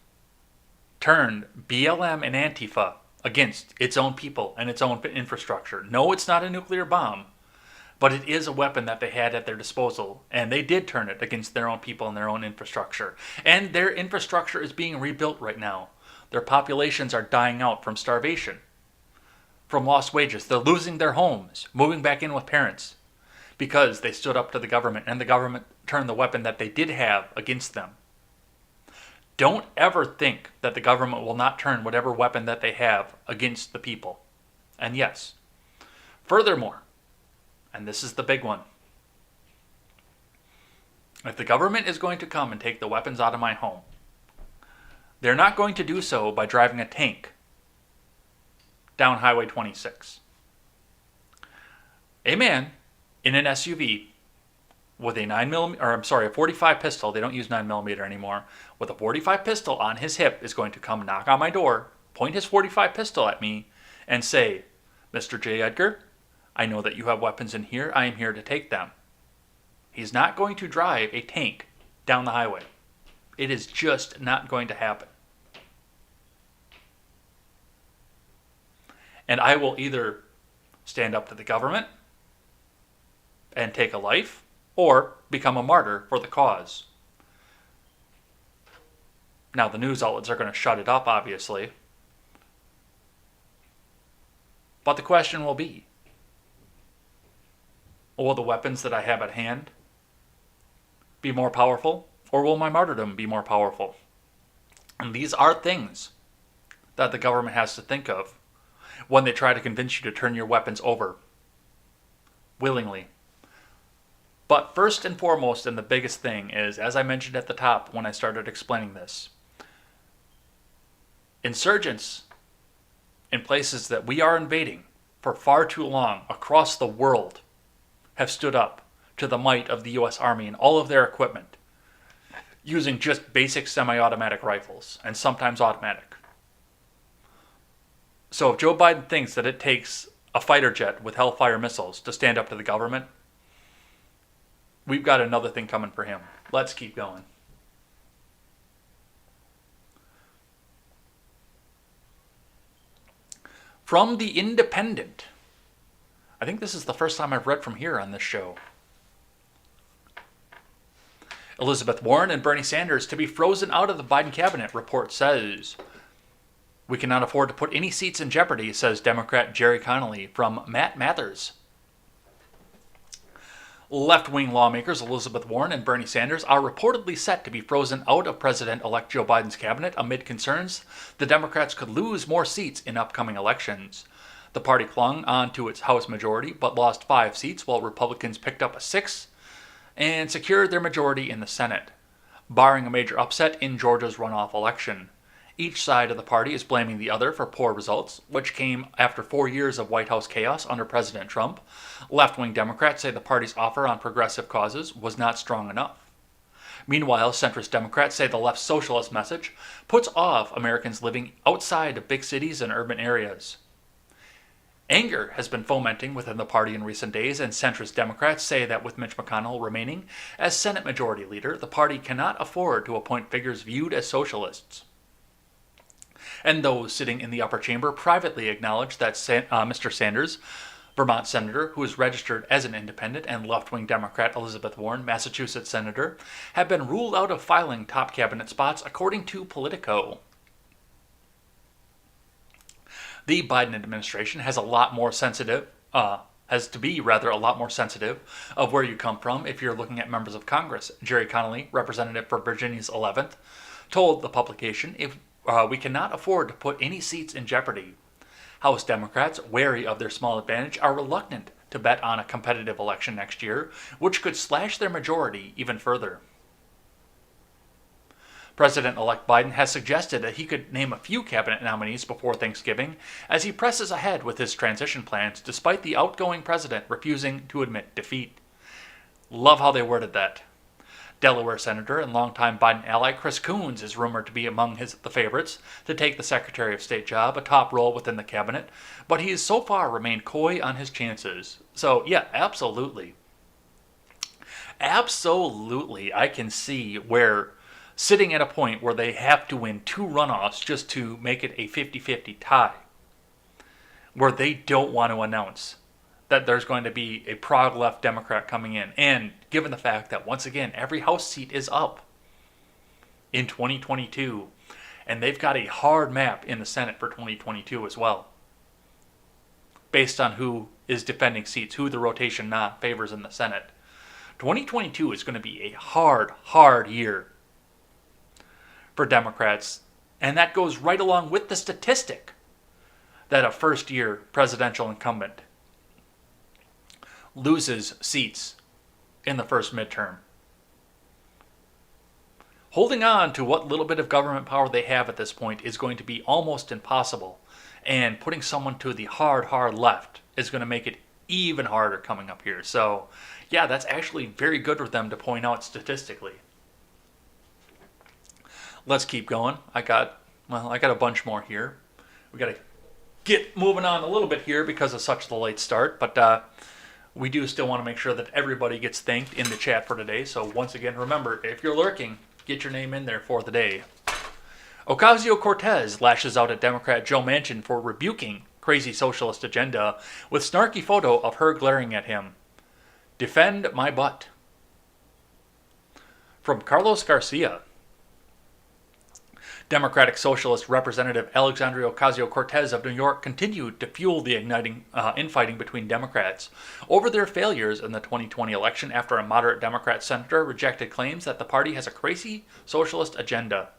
turned BLM and Antifa against its own people and its own infrastructure. No, it's not a nuclear bomb, but it is a weapon that they had at their disposal, and they did turn it against their own people and their own infrastructure. And their infrastructure is being rebuilt right now. Their populations are dying out from starvation, from lost wages. They're losing their homes, moving back in with parents, because they stood up to the government, and the government turned the weapon that they did have against them. Don't ever think that the government will not turn whatever weapon that they have against the people. And yes, furthermore, and this is the big one, if the government is going to come and take the weapons out of my home, they're not going to do so by driving a tank down Highway 26. A man in an SUV with a 45 pistol, they don't use 9mm anymore, with a 45 pistol on his hip is going to come knock on my door, point his 45 pistol at me, and say, Mr. J. Edgar, I know that you have weapons in here, I am here to take them. He's not going to drive a tank down the highway. It is just not going to happen. And I will either stand up to the government and take a life, or become a martyr for the cause. Now, the news outlets are going to shut it up, obviously. But the question will be, will the weapons that I have at hand be more powerful, or will my martyrdom be more powerful? And these are things that the government has to think of when they try to convince you to turn your weapons over willingly. But first and foremost, and the biggest thing is, as I mentioned at the top when I started explaining this, insurgents in places that we are invading for far too long across the world have stood up to the might of the U.S. Army and all of their equipment, using just basic semi-automatic rifles, and sometimes automatic. So if Joe Biden thinks that it takes a fighter jet with Hellfire missiles to stand up to the government, we've got another thing coming for him. Let's keep going. From The Independent. I think this is the first time I've read from here on this show. Elizabeth Warren and Bernie Sanders to be frozen out of the Biden cabinet, report says. We cannot afford to put any seats in jeopardy, says Democrat Jerry Connolly from Matt Mathers. Left-wing lawmakers Elizabeth Warren and Bernie Sanders are reportedly set to be frozen out of President-elect Joe Biden's cabinet amid concerns the Democrats could lose more seats in upcoming elections. The party clung on to its House majority but lost 5 seats, while Republicans picked up a 6 and secured their majority in the Senate, barring a major upset in Georgia's runoff election. Each side of the party is blaming the other for poor results, which came after 4 years of White House chaos under President Trump. Left-wing Democrats say the party's offer on progressive causes was not strong enough. Meanwhile, centrist Democrats say the left's socialist message puts off Americans living outside of big cities and urban areas. Anger has been fomenting within the party in recent days, and centrist Democrats say that with Mitch McConnell remaining as Senate Majority Leader, the party cannot afford to appoint figures viewed as socialists. And those sitting in the upper chamber privately acknowledge that Mr. Sanders, Vermont Senator, who is registered as an independent, and left-wing Democrat Elizabeth Warren, Massachusetts Senator, have been ruled out of filing top cabinet spots, according to Politico. The Biden administration has a lot more sensitive of where you come from if you're looking at members of Congress. Jerry Connolly, representative for Virginia's 11th, told the publication, we cannot afford to put any seats in jeopardy. House Democrats, wary of their small advantage, are reluctant to bet on a competitive election next year, which could slash their majority even further. President-elect Biden has suggested that he could name a few cabinet nominees before Thanksgiving as he presses ahead with his transition plans despite the outgoing president refusing to admit defeat. Love how they worded that. Delaware Senator and longtime Biden ally Chris Coons is rumored to be among the favorites to take the Secretary of State job, a top role within the cabinet, but he has so far remained coy on his chances. So, yeah, absolutely. Absolutely, I can see where sitting at a point where they have to win 2 runoffs just to make it a 50-50 tie, where they don't want to announce that there's going to be a prog-left Democrat coming in. And given the fact that, once again, every House seat is up in 2022, and they've got a hard map in the Senate for 2022 as well, based on who is defending seats, who the rotation not favors in the Senate. 2022 is going to be a hard year for Democrats, and that goes right along with the statistic that a first-year presidential incumbent loses seats in the first midterm. Holding on to what little bit of government power they have at this point is going to be almost impossible, and putting someone to the hard left is going to make it even harder coming up here. So, yeah, that's actually very good for them to point out statistically. Let's keep going. I got a bunch more here. We got to get moving on a little bit here because of such the late start, but we do still want to make sure that everybody gets thanked in the chat for today. So once again, remember, if you're lurking, get your name in there for the day. Ocasio-Cortez lashes out at Democrat Joe Manchin for rebuking crazy socialist agenda with snarky photo of her glaring at him. Defend my butt. From Carlos Garcia. Democratic Socialist Representative Alexandria Ocasio-Cortez of New York continued to fuel the igniting infighting between Democrats over their failures in the 2020 election after a moderate Democrat senator rejected claims that the party has a crazy socialist agenda.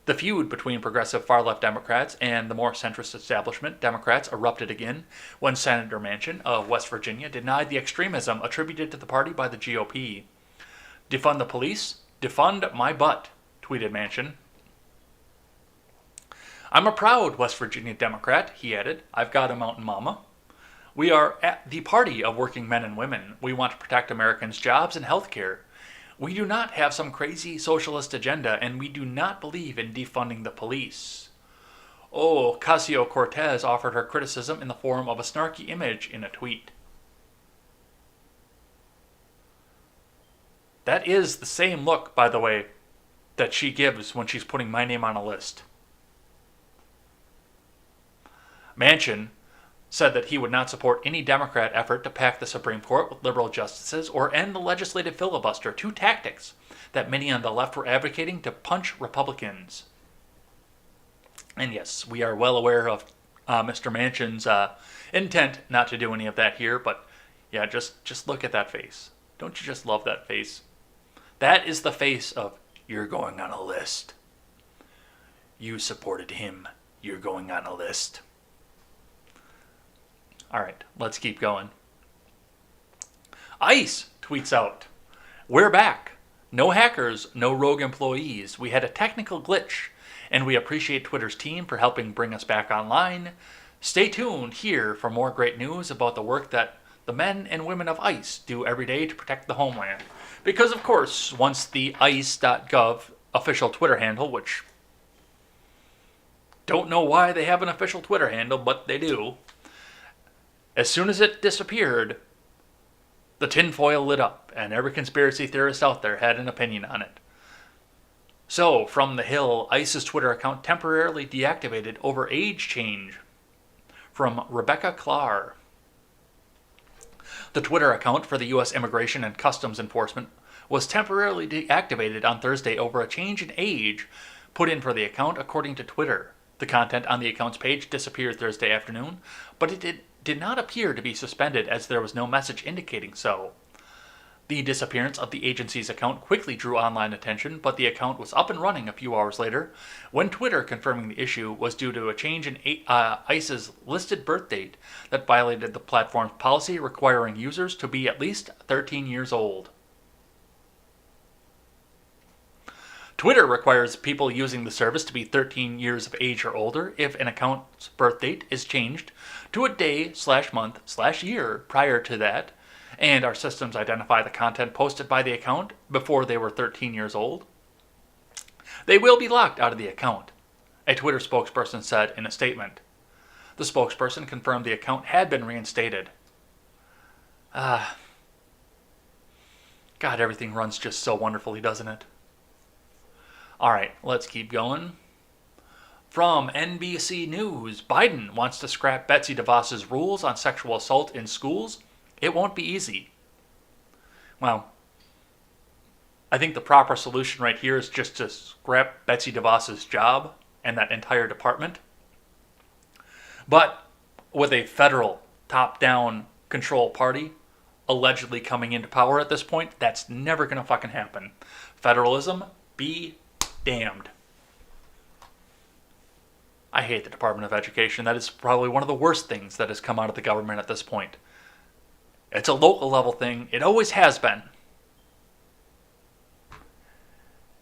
The feud between progressive far-left Democrats and the more centrist establishment Democrats erupted again when Senator Manchin of West Virginia denied the extremism attributed to the party by the GOP. Defund the police? Defund my butt, tweeted Manchin. I'm a proud West Virginia Democrat, he added. I've got a mountain mama. We are at the party of working men and women. We want to protect Americans' jobs and health care. We do not have some crazy socialist agenda, and we do not believe in defunding the police. Ocasio-Cortez offered her criticism in the form of a snarky image in a tweet. That is the same look, by the way, that she gives when she's putting my name on a list. Manchin said that he would not support any Democrat effort to pack the Supreme Court with liberal justices or end the legislative filibuster, 2 tactics that many on the left were advocating to punch Republicans. And yes, we are well aware of Mr. Manchin's intent not to do any of that here, but yeah, just look at that face. Don't you just love that face? That is the face of, you're going on a list. You supported him. You're going on a list. All right, let's keep going. ICE tweets out, we're back. No hackers, no rogue employees. We had a technical glitch, and we appreciate Twitter's team for helping bring us back online. Stay tuned here for more great news about the work that the men and women of ICE do every day to protect the homeland. Because, of course, once the ice.gov official Twitter handle, which don't know why they have an official Twitter handle, but they do, as soon as it disappeared, the tinfoil lit up, and every conspiracy theorist out there had an opinion on it. So, from the Hill, ICE's Twitter account temporarily deactivated over age change. From Rebecca Clark. The Twitter account for the U.S. Immigration and Customs Enforcement was temporarily deactivated on Thursday over a change in age put in for the account, according to Twitter. The content on the account's page disappeared Thursday afternoon, but it did not appear to be suspended as there was no message indicating so. The disappearance of the agency's account quickly drew online attention, but the account was up and running a few hours later when Twitter confirming the issue was due to a change in ICE's listed birth date that violated the platform's policy requiring users to be at least 13 years old. Twitter requires people using the service to be 13 years of age or older if an account's birth date is changed to a day/month/year prior to that, and our systems identify the content posted by the account before they were 13 years old. They will be locked out of the account, a Twitter spokesperson said in a statement. The spokesperson confirmed the account had been reinstated. God, everything runs just so wonderfully, doesn't it? All right, let's keep going. From NBC News, Biden wants to scrap Betsy DeVos's rules on sexual assault in schools. It won't be easy. Well, I think the proper solution right here is just to scrap Betsy DeVos's job and that entire department. But with a federal top-down control party allegedly coming into power at this point, that's never going to fucking happen. Federalism, be damned. I hate the Department of Education. That is probably one of the worst things that has come out of the government at this point. It's a local level thing. It always has been.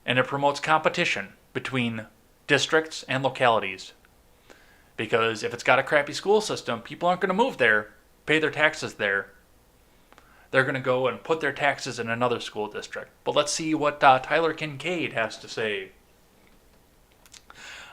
And it promotes competition between districts and localities. Because if it's got a crappy school system, people aren't going to move there, pay their taxes there. They're going to go and put their taxes in another school district. But let's see what Tyler Kincaid has to say.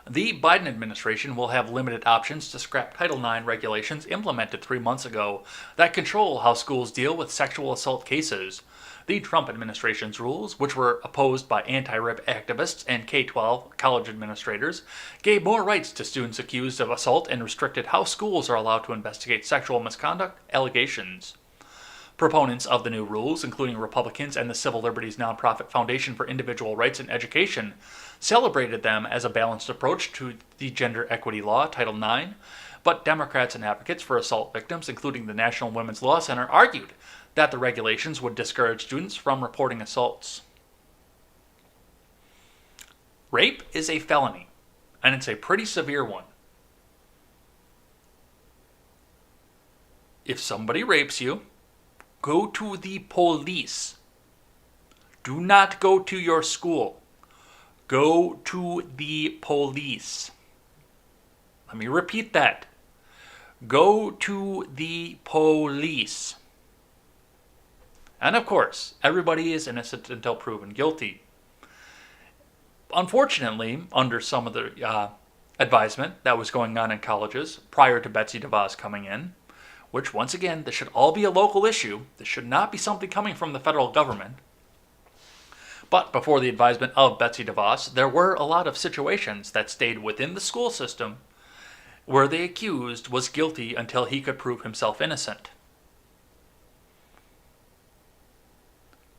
The Biden administration will have limited options to scrap Title IX regulations implemented 3 months ago that control how schools deal with sexual assault cases. The Trump administration's rules, which were opposed by anti-rape activists and K-12 college administrators, gave more rights to students accused of assault and restricted how schools are allowed to investigate sexual misconduct allegations. Proponents of the new rules, including Republicans and the Civil Liberties nonprofit Foundation for Individual Rights in Education, celebrated them as a balanced approach to the gender equity law, Title IX, but Democrats and advocates for assault victims, including the National Women's Law Center, argued that the regulations would discourage students from reporting assaults. Rape is a felony, and it's a pretty severe one. If somebody rapes you, go to the police. Do not go to your school. Go to the police. Let me repeat that. Go to the police. And of course, everybody is innocent until proven guilty. Unfortunately, under some of the advisement that was going on in colleges prior to Betsy DeVos coming in, which once again, this should all be a local issue. This should not be something coming from the federal government. But before the advisement of Betsy DeVos, there were a lot of situations that stayed within the school system where the accused was guilty until he could prove himself innocent.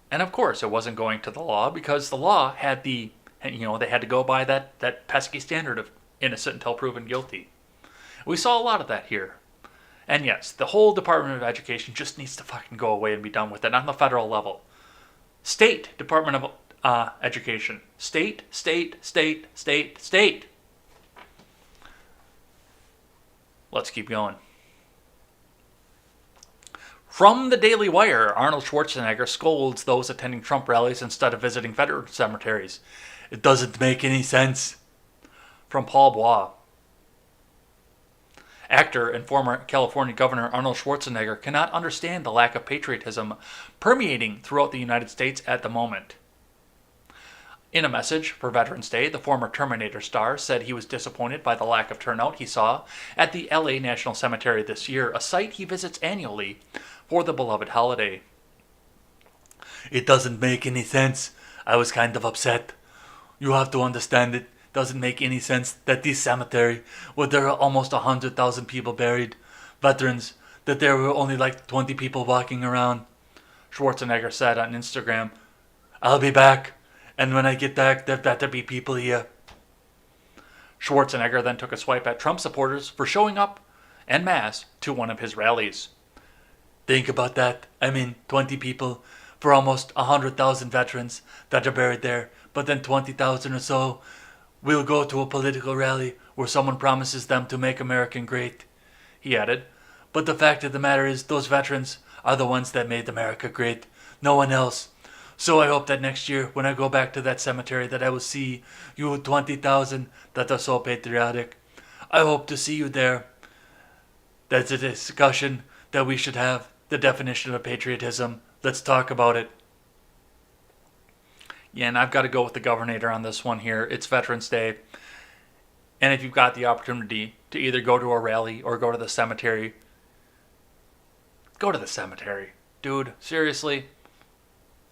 And of course, it wasn't going to the law because the law had they had to go by that pesky standard of innocent until proven guilty. We saw a lot of that here. And yes, the whole Department of Education just needs to fucking go away and be done with it on the federal level. State Department of Education. State. Let's keep going. From the Daily Wire, Arnold Schwarzenegger scolds those attending Trump rallies instead of visiting veteran cemeteries. It doesn't make any sense. From Paul Bois. Actor and former California Governor Arnold Schwarzenegger cannot understand the lack of patriotism permeating throughout the United States at the moment. In a message for Veterans Day, the former Terminator star said he was disappointed by the lack of turnout he saw at the LA National Cemetery this year, a site he visits annually for the beloved holiday. It doesn't make any sense. I was kind of upset. You have to understand it. Doesn't make any sense that this cemetery, where there are almost 100,000 people buried, veterans, that there were only like 20 people walking around. Schwarzenegger said on Instagram, I'll be back, and when I get back, there better be people here. Schwarzenegger then took a swipe at Trump supporters for showing up en masse to one of his rallies. Think about that. 20 people for almost 100,000 veterans that are buried there, but then 20,000 or so will go to a political rally where someone promises them to make America great, he added. But the fact of the matter is those veterans are the ones that made America great. No one else. So I hope that next year, when I go back to that cemetery, that I will see you 20,000 that are so patriotic. I hope to see you there. That's a discussion that we should have. The definition of patriotism. Let's talk about it. Yeah, and I've got to go with the governor on this one here. It's Veterans Day. And if you've got the opportunity to either go to a rally or go to the cemetery, go to the cemetery. Dude, seriously.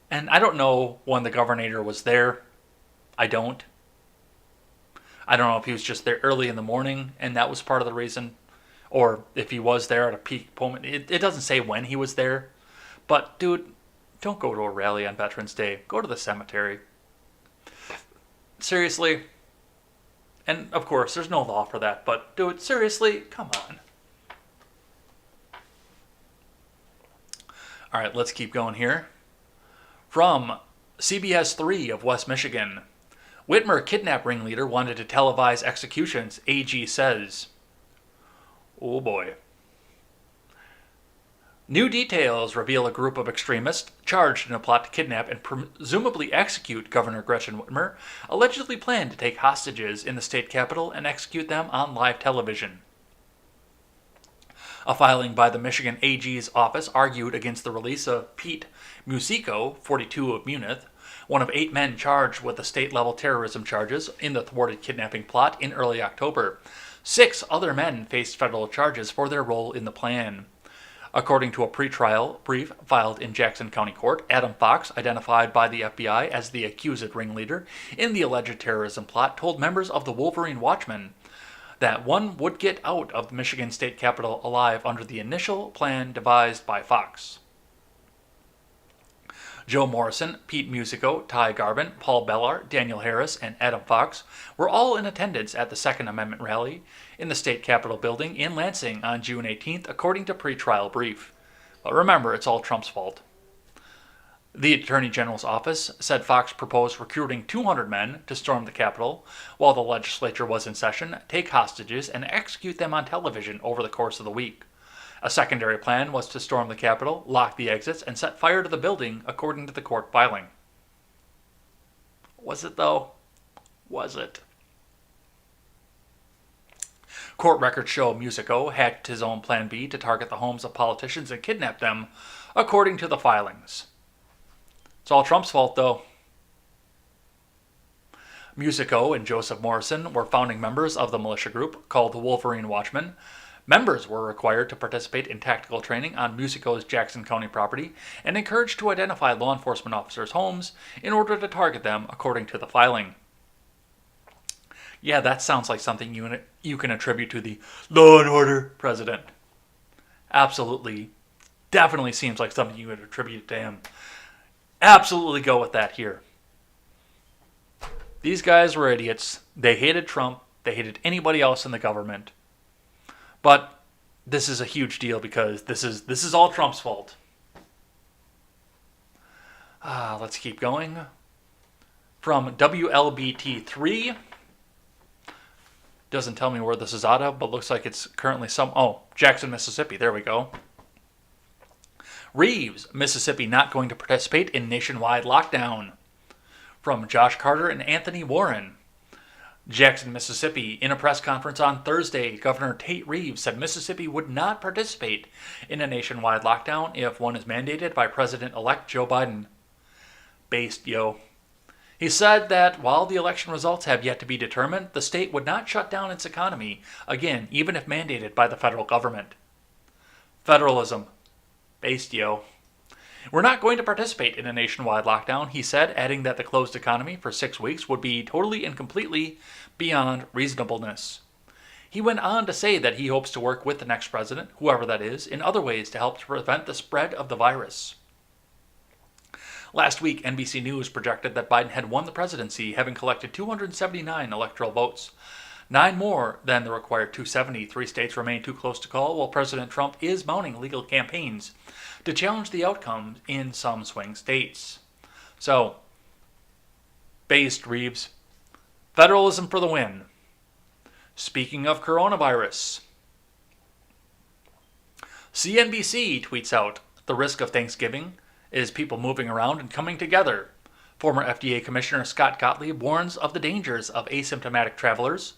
And I don't know when the governor was there. I don't. I don't know if he was just there early in the morning and that was part of the reason. Or if he was there at a peak moment. It doesn't say when he was there. But, dude, don't go to a rally on Veterans Day. Go to the cemetery. Seriously. And, of course, there's no law for that. But, dude, seriously, come on. All right, let's keep going here. From CBS 3 of West Michigan. Whitmer kidnap ringleader wanted to televise executions, AG says. Oh boy. New details reveal a group of extremists charged in a plot to kidnap and presumably execute Governor Gretchen Whitmer allegedly planned to take hostages in the state capitol and execute them on live television. A filing by the Michigan AG's office argued against the release of Pete Musico, 42 of Munich, one of 8 men charged with the state-level terrorism charges in the thwarted kidnapping plot in early October. 6 other men faced federal charges for their role in the plan. According to a pretrial brief filed in Jackson County Court, Adam Fox, identified by the FBI as the accused ringleader in the alleged terrorism plot, told members of the Wolverine Watchmen that one would get out of the Michigan State Capitol alive under the initial plan devised by Fox. Joe Morrison, Pete Musico, Ty Garvin, Paul Bellar, Daniel Harris, and Adam Fox were all in attendance at the Second Amendment rally in the State Capitol building in Lansing on June 18th, according to pretrial brief. But remember, it's all Trump's fault. The Attorney General's office said Fox proposed recruiting 200 men to storm the Capitol while the legislature was in session, take hostages, and execute them on television over the course of the week. A secondary plan was to storm the Capitol, lock the exits, and set fire to the building, according to the court filing. Was it, though? Was it? Court records show Musico hatched his own Plan B to target the homes of politicians and kidnap them, according to the filings. It's all Trump's fault, though. Musico and Joseph Morrison were founding members of the militia group called the Wolverine Watchmen. Members were required to participate in tactical training on Musico's Jackson County property and encouraged to identify law enforcement officers' homes in order to target them, according to the filing. Yeah, that sounds like something you can attribute to the law and order president. Absolutely. Definitely seems like something you would attribute to him. Absolutely go with that here. These guys were idiots. They hated Trump. They hated anybody else in the government. But this is a huge deal because this is all Trump's fault. Let's keep going. From WLBT3. Doesn't tell me where this is out of, but looks like it's currently Jackson, Mississippi. There we go. Reeves, Mississippi not going to participate in nationwide lockdown. From Josh Carter and Anthony Warren. Jackson, Mississippi. In a press conference on Thursday, Governor Tate Reeves said Mississippi would not participate in a nationwide lockdown if one is mandated by President-elect Joe Biden. Based, yo. He said that while the election results have yet to be determined, the state would not shut down its economy, again, even if mandated by the federal government. Federalism. Based, yo. We're not going to participate in a nationwide lockdown, he said, adding that the closed economy for 6 weeks would be totally and completely beyond reasonableness. He went on to say that he hopes to work with the next president, whoever that is, in other ways to help to prevent the spread of the virus. Last week, NBC News projected that Biden had won the presidency, having collected 279 electoral votes. 9 more than the required 270. 3 states remain too close to call, while President Trump is mounting legal campaigns to challenge the outcome in some swing states. So, based, Reeves. Federalism for the win. Speaking of coronavirus, CNBC tweets out, the risk of Thanksgiving is people moving around and coming together. Former FDA Commissioner Scott Gottlieb warns of the dangers of asymptomatic travelers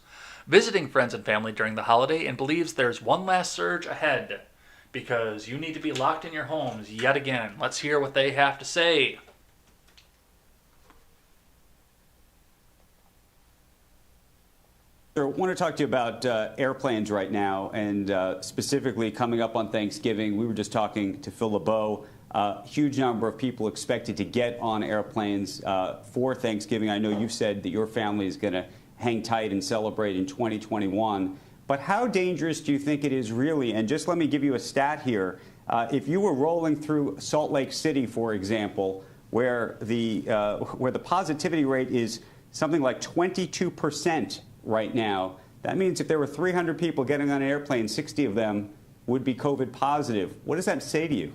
visiting friends and family during the holiday and believes there's one last surge ahead because you need to be locked in your homes yet again. Let's hear what they have to say. I want to talk to you about airplanes right now, and specifically coming up on Thanksgiving. We were just talking to Phil LeBeau. Huge number of people expected to get on airplanes for Thanksgiving. I know you've said that your family is going to hang tight and celebrate in 2021. But how dangerous do you think it is really? And just let me give you a stat here. If you were rolling through Salt Lake City, for example, where the positivity rate is something like 22% right now, that means if there were 300 people getting on an airplane, 60 of them would be COVID positive. What does that say to you?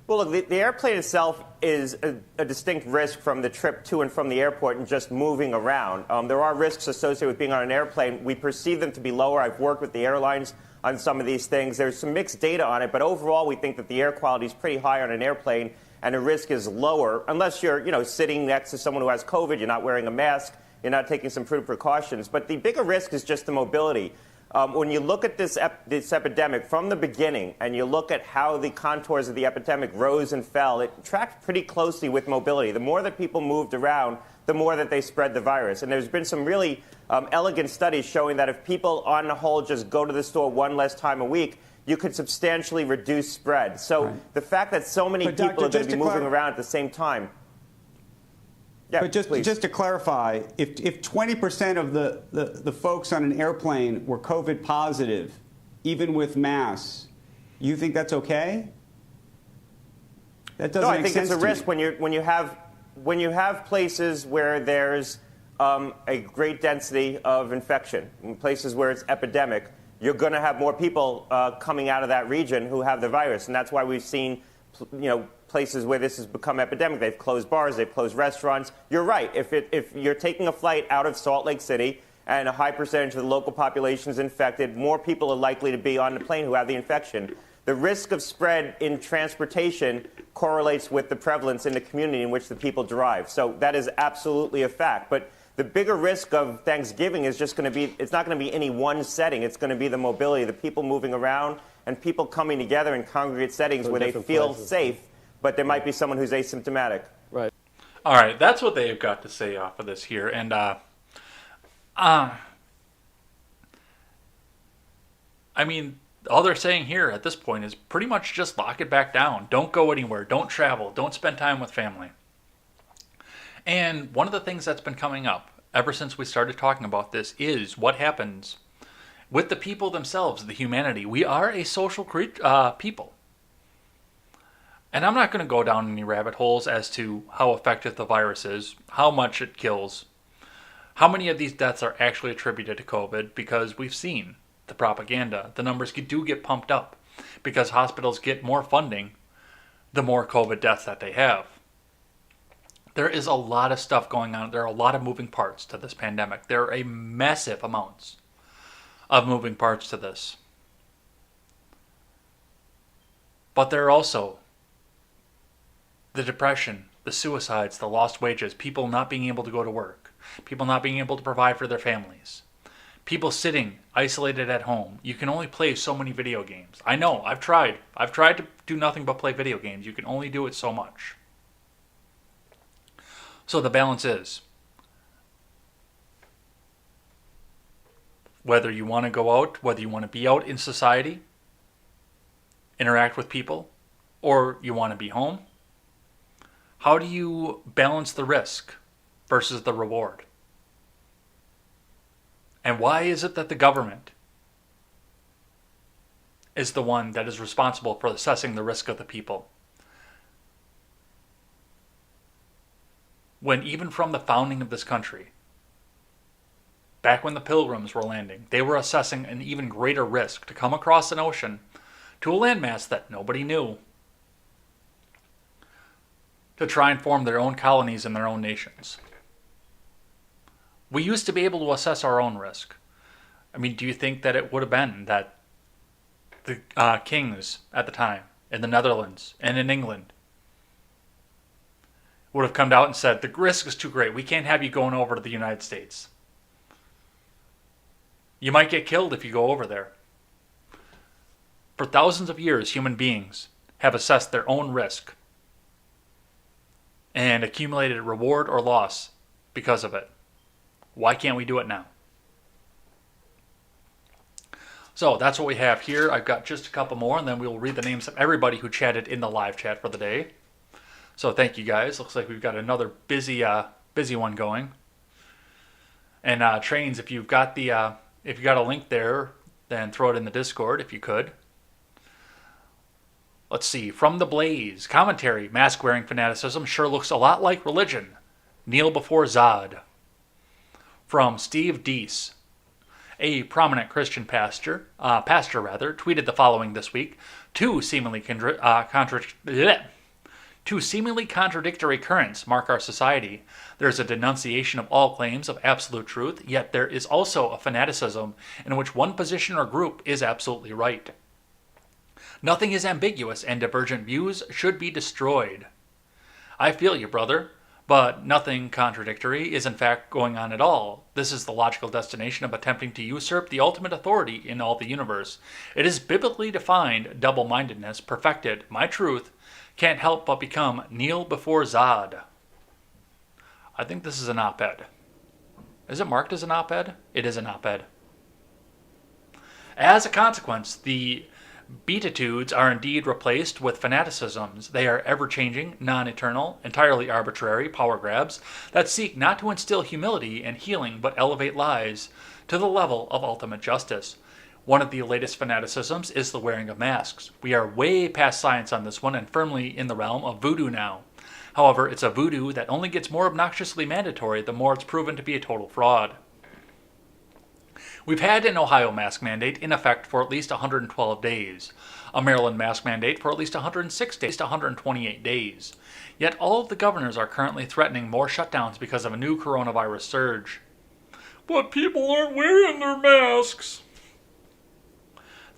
Well, look, the airplane itself is a distinct risk from the trip to and from the airport and just moving around. There are risks associated with being on an airplane. We perceive them to be lower. I've worked with the airlines on some of these things. There's some mixed data on it, but overall we think that the air quality is pretty high on an airplane and the risk is lower unless you're sitting next to someone who has COVID, you're not wearing a mask, you're not taking some prudent precautions. But the bigger risk is just the mobility. When you look at this epidemic from the beginning and you look at how the contours of the epidemic rose and fell, it tracked pretty closely with mobility. The more that people moved around, the more that they spread the virus. And there's been some really elegant studies showing that if people on the whole just go to the store one less time a week, you could substantially reduce spread. So the fact that so many people are going to be moving around at the same time. Yeah, but just to clarify, if 20% of the folks on an airplane were COVID positive, even with masks, you think that's okay? That doesn't make sense. No, I think it's a risk when you have places where there's a great density of infection, in places where it's epidemic, you're going to have more people coming out of that region who have the virus, and that's why we've seen, places where this has become epidemic. They've closed bars, they've closed restaurants. You're right. If you're taking a flight out of Salt Lake City and a high percentage of the local population is infected, more people are likely to be on the plane who have the infection. The risk of spread in transportation correlates with the prevalence in the community in which the people drive. So that is absolutely a fact. But the bigger risk of Thanksgiving is just going to be, it's not going to be any one setting. It's going to be the mobility, the people moving around and people coming together in congregate settings where they feel safe, but there might be someone who's asymptomatic. Right. All right, that's what they've got to say off of this here. And I mean, all they're saying here at this point is pretty much just lock it back down. Don't go anywhere. Don't travel. Don't spend time with family. And one of the things that's been coming up ever since we started talking about this is what happens with the people themselves, the humanity. We are a social people. And I'm not going to go down any rabbit holes as to how effective the virus is, how much it kills, how many of these deaths are actually attributed to COVID, because we've seen the propaganda. The numbers do get pumped up because hospitals get more funding the more COVID deaths that they have. There is a lot of stuff going on. There are a lot of moving parts to this pandemic. There are a massive amounts of moving parts to this. But there are also the depression, the suicides, the lost wages, people not being able to go to work, people not being able to provide for their families, people sitting isolated at home. You can only play so many video games. I know, I've tried to do nothing but play video games. You can only do it so much. So the balance is, whether you want to go out, whether you want to be out in society, interact with people, or you want to be home, how do you balance the risk versus the reward? And why is it that the government is the one that is responsible for assessing the risk of the people? When even from the founding of this country, back when the Pilgrims were landing, they were assessing an even greater risk to come across an ocean to a landmass that nobody knew, to try and form their own colonies and their own nations. We used to be able to assess our own risk. I mean, do you think that it would have been that the kings at the time in the Netherlands and in England would have come out and said, the risk is too great. We can't have you going over to the United States. You might get killed if you go over there. For thousands of years, human beings have assessed their own risk and accumulated reward or loss because of it. Why can't we do it now? So that's what we have here. I've got just a couple more, and then we'll read the names of everybody who chatted in the live chat for the day. So thank you guys. Looks like we've got another busy one going. And trains, if you've got a link there, then throw it in the Discord if you could. Let's see. From the Blaze, commentary: mask-wearing fanaticism sure looks a lot like religion. Kneel before Zod. From Steve Deese, a prominent Christian pastor, tweeted the following this week: two seemingly contradictory currents mark our society. There is a denunciation of all claims of absolute truth, yet there is also a fanaticism in which one position or group is absolutely right. Nothing is ambiguous, and divergent views should be destroyed. I feel you, brother, but nothing contradictory is in fact going on at all. This is the logical destination of attempting to usurp the ultimate authority in all the universe. It is biblically defined double-mindedness, perfected. My truth can't help but become kneel before Zod. I think this is an op-ed. Is it marked as an op-ed? It is an op-ed. As a consequence, the beatitudes are indeed replaced with fanaticisms. They are ever-changing, non-eternal, entirely arbitrary power grabs that seek not to instill humility and healing but elevate lies to the level of ultimate justice. One of the latest fanaticisms is the wearing of masks. We are way past science on this one and firmly in the realm of voodoo now. However, it's a voodoo that only gets more obnoxiously mandatory the more it's proven to be a total fraud. We've had an Ohio mask mandate in effect for at least 112 days, a Maryland mask mandate for at least 106 days to 128 days. Yet all of the governors are currently threatening more shutdowns because of a new coronavirus surge. But people aren't wearing their masks.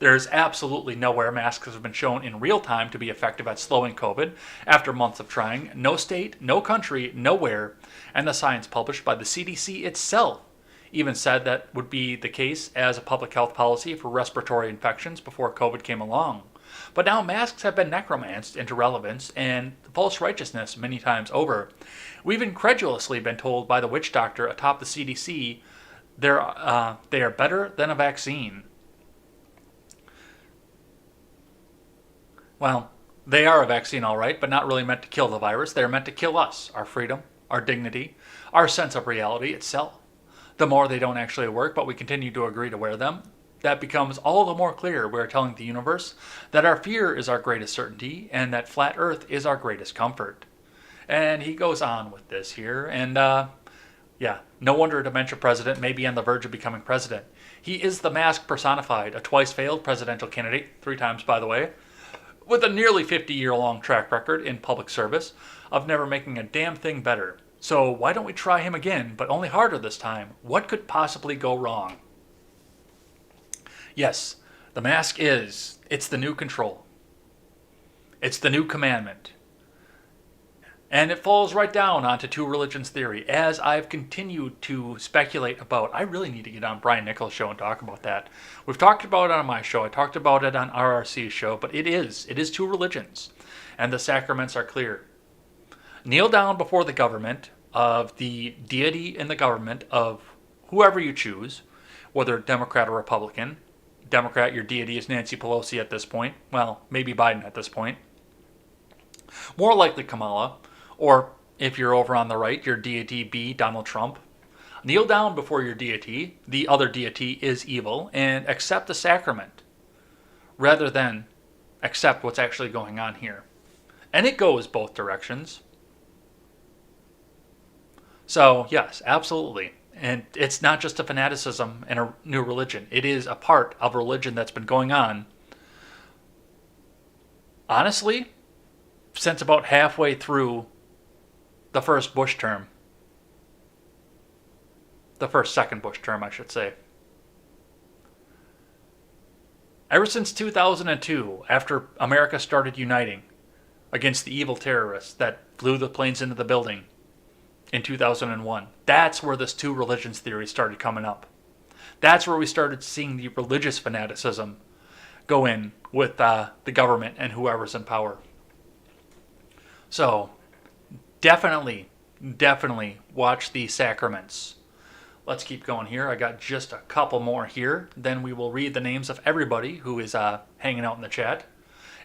There's absolutely nowhere masks have been shown in real time to be effective at slowing COVID after months of trying. No state, no country, nowhere, and the science published by the CDC itself even said that would be the case as a public health policy for respiratory infections before COVID came along. But now masks have been necromanced into relevance and false righteousness many times over. We've incredulously been told by the witch doctor atop the CDC they are better than a vaccine. Well, they are a vaccine all right, but not really meant to kill the virus. They're meant to kill us, our freedom, our dignity, our sense of reality itself. The more they don't actually work, but we continue to agree to wear them, that becomes all the more clear we're telling the universe that our fear is our greatest certainty and that flat earth is our greatest comfort. And he goes on with this here, and no wonder a dementia president may be on the verge of becoming president. He is the mask personified, a twice failed presidential candidate, 3 times by the way, with a nearly 50-year-long track record in public service of never making a damn thing better. So why don't we try him again, but only harder this time? What could possibly go wrong? Yes, the mask it's the new control. It's the new commandment. And it falls right down onto two religions theory. As I've continued to speculate about, I really need to get on Brian Nichols' show and talk about that. We've talked about it on my show. I talked about it on RRC's show, but it is two religions. And the sacraments are clear. Kneel down before the government of the deity in the government of whoever you choose, whether Democrat or Republican. Democrat, your deity is Nancy Pelosi at this point. Well, maybe Biden at this point. More likely Kamala. Or, if you're over on the right, your deity be Donald Trump. Kneel down before your deity, the other deity is evil, and accept the sacrament, rather than accept what's actually going on here. And it goes both directions. So, yes, absolutely. And it's not just a fanaticism and a new religion. It is a part of religion that's been going on, honestly, since about halfway through the first Bush term. The second Bush term, I should say. Ever since 2002, after America started uniting against the evil terrorists that flew the planes into the building in 2001, that's where this two religions theory started coming up. That's where we started seeing the religious fanaticism go in with the government and whoever's in power. So, definitely watch the sacraments. Let's keep going here. I got just a couple more here. Then we will read the names of everybody who is hanging out in the chat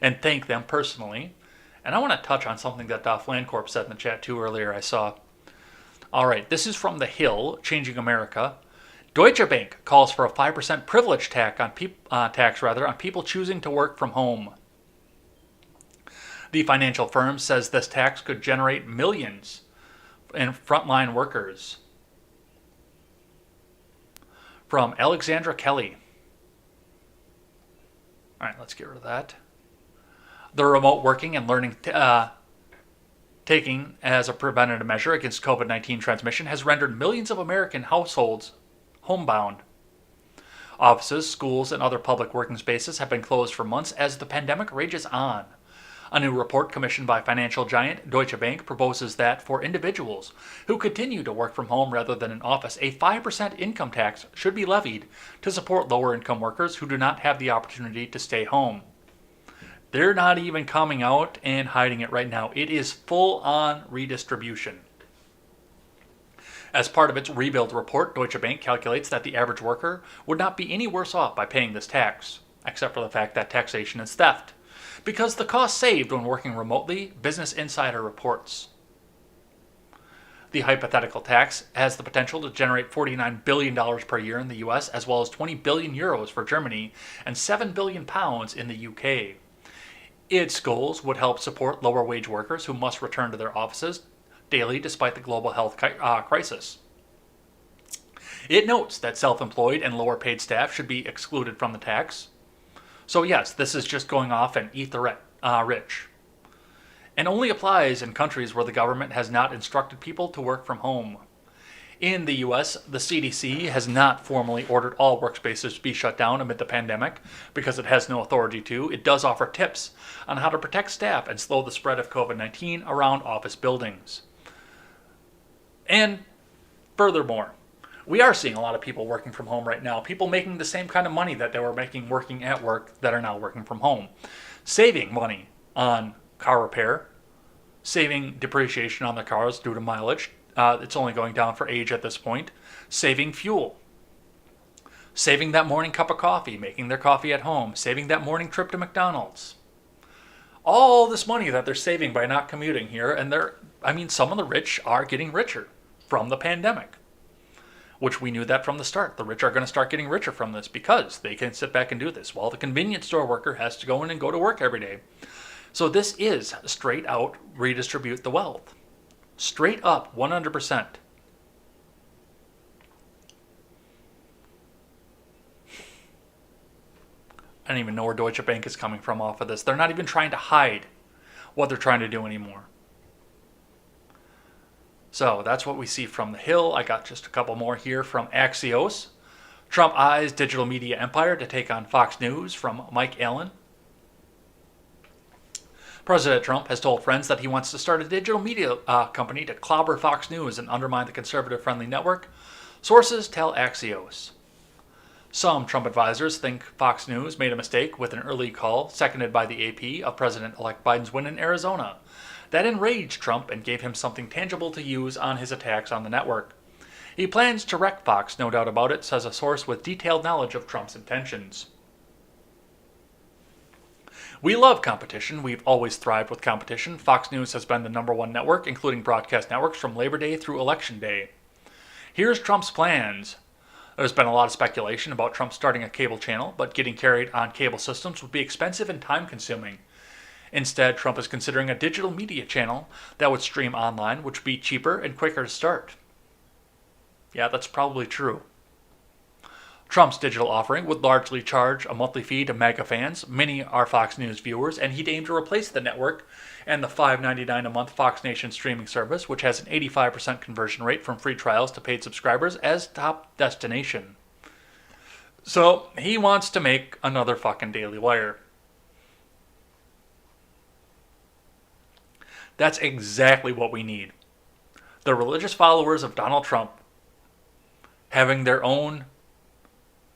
and thank them personally. And I want to touch on something that Flancorp said in the chat too earlier I saw. All right, this is from The Hill, Changing America. Deutsche Bank calls for a 5% privilege tax on people choosing to work from home. The financial firm says this tax could generate millions in frontline workers. From Alexandra Kelly. All right, let's get rid of that. The remote working and learning taking as a preventative measure against COVID-19 transmission has rendered millions of American households homebound. Offices, schools, and other public working spaces have been closed for months as the pandemic rages on. A new report commissioned by financial giant Deutsche Bank proposes that for individuals who continue to work from home rather than in office, a 5% income tax should be levied to support lower-income workers who do not have the opportunity to stay home. They're not even coming out and hiding it right now. It is full-on redistribution. As part of its rebuild report, Deutsche Bank calculates that the average worker would not be any worse off by paying this tax, except for the fact that taxation is theft. Because the cost saved when working remotely, Business Insider reports. The hypothetical tax has the potential to generate $49 billion per year in the US, as well as 20 billion euros for Germany and 7 billion pounds in the UK. Its goals would help support lower wage workers who must return to their offices daily despite the global health crisis. It notes that self-employed and lower paid staff should be excluded from the tax. So yes, this is just going off and eat the rich. And only applies in countries where the government has not instructed people to work from home. In the US, the CDC has not formally ordered all workspaces to be shut down amid the pandemic because it has no authority to. It does offer tips on how to protect staff and slow the spread of COVID-19 around office buildings. And furthermore, we are seeing a lot of people working from home right now. People making the same kind of money that they were making working at work that are now working from home. Saving money on car repair. Saving depreciation on their cars due to mileage. It's only going down for age at this point. Saving fuel. Saving that morning cup of coffee. Making their coffee at home. Saving that morning trip to McDonald's. All this money that they're saving by not commuting here. And some of the rich are getting richer from the pandemic. Which we knew that from the start. The rich are going to start getting richer from this because they can sit back and do this, while the convenience store worker has to go in and go to work every day. So this is straight out redistribute the wealth. Straight up 100%. I don't even know where Deutsche Bank is coming from off of this. They're not even trying to hide what they're trying to do anymore. So that's what we see from The Hill. I got just a couple more here from Axios. Trump eyes digital media empire to take on Fox News from Mike Allen. President Trump has told friends that he wants to start a digital media company to clobber Fox News and undermine the conservative-friendly network. Sources tell Axios. Some Trump advisors think Fox News made a mistake with an early call, seconded by the AP, of President-elect Biden's win in Arizona. That enraged Trump and gave him something tangible to use on his attacks on the network. He plans to wreck Fox, no doubt about it, says a source with detailed knowledge of Trump's intentions. We love competition. We've always thrived with competition. Fox News has been the #1 network, including broadcast networks, from Labor Day through Election Day. Here's Trump's plans. There's been a lot of speculation about Trump starting a cable channel, but getting carried on cable systems would be expensive and time-consuming. Instead, Trump is considering a digital media channel that would stream online, which would be cheaper and quicker to start. Yeah, that's probably true. Trump's digital offering would largely charge a monthly fee to MAGA fans. Many are Fox News viewers, and he'd aim to replace the network and the $5.99 a month Fox Nation streaming service, which has an 85% conversion rate from free trials to paid subscribers, as top destination. So he wants to make another fucking Daily Wire. That's exactly what we need. The religious followers of Donald Trump having their own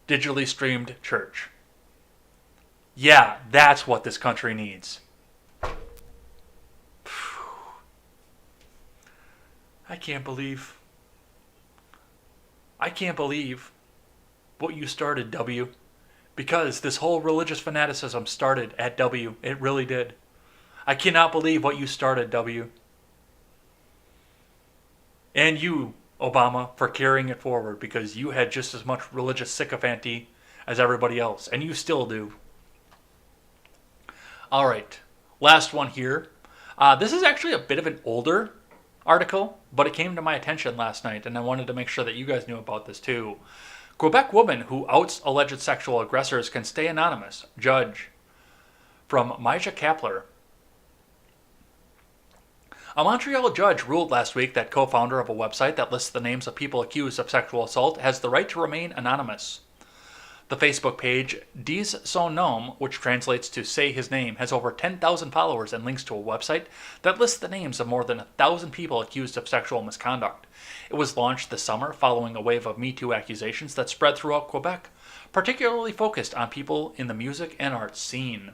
digitally streamed church. Yeah, that's what this country needs. I can't believe what you started, W. Because this whole religious fanaticism started at W. It really did. I cannot believe what you started, W. And you, Obama, for carrying it forward, because you had just as much religious sycophancy as everybody else, and you still do. All right, last one here. This is actually a bit of an older article, but it came to my attention last night, and I wanted to make sure that you guys knew about this too. Quebec woman who outs alleged sexual aggressors can stay anonymous. Judge. From Maja Kapler. A Montreal judge ruled last week that co-founder of a website that lists the names of people accused of sexual assault has the right to remain anonymous. The Facebook page Dis Son Nom, which translates to Say His Name, has over 10,000 followers and links to a website that lists the names of more than 1,000 people accused of sexual misconduct. It was launched this summer following a wave of Me Too accusations that spread throughout Quebec, particularly focused on people in the music and arts scene.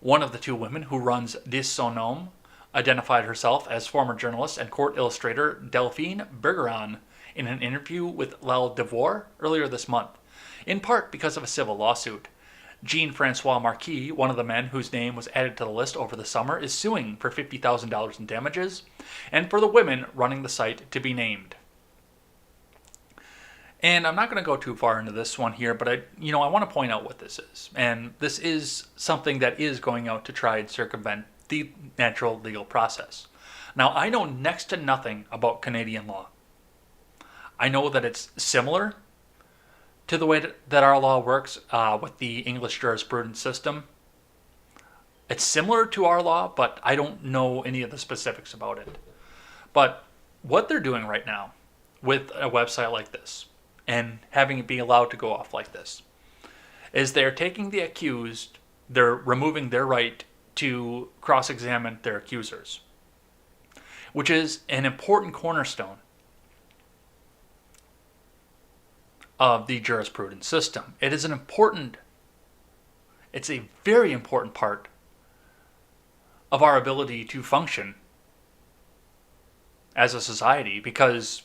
One of the two women who runs Dis Son Nom identified herself as former journalist and court illustrator Delphine Bergeron in an interview with Le Devoir earlier this month, in part because of a civil lawsuit. Jean-Francois Marquis, one of the men whose name was added to the list over the summer, is suing for $50,000 in damages, and for the women running the site to be named. And I'm not going to go too far into this one here, but I want to point out what this is. And this is something that is going out to try and circumvent the natural legal process. Now, I know next to nothing about Canadian law. I know that it's similar to the way that our law works with the English jurisprudence system. It's similar to our law, but I don't know any of the specifics about it. But what they're doing right now with a website like this and having it be allowed to go off like this is they're taking the accused, they're removing their right to cross-examine their accusers, which is an important cornerstone of the jurisprudence system. It's a very important part of our ability to function as a society, because,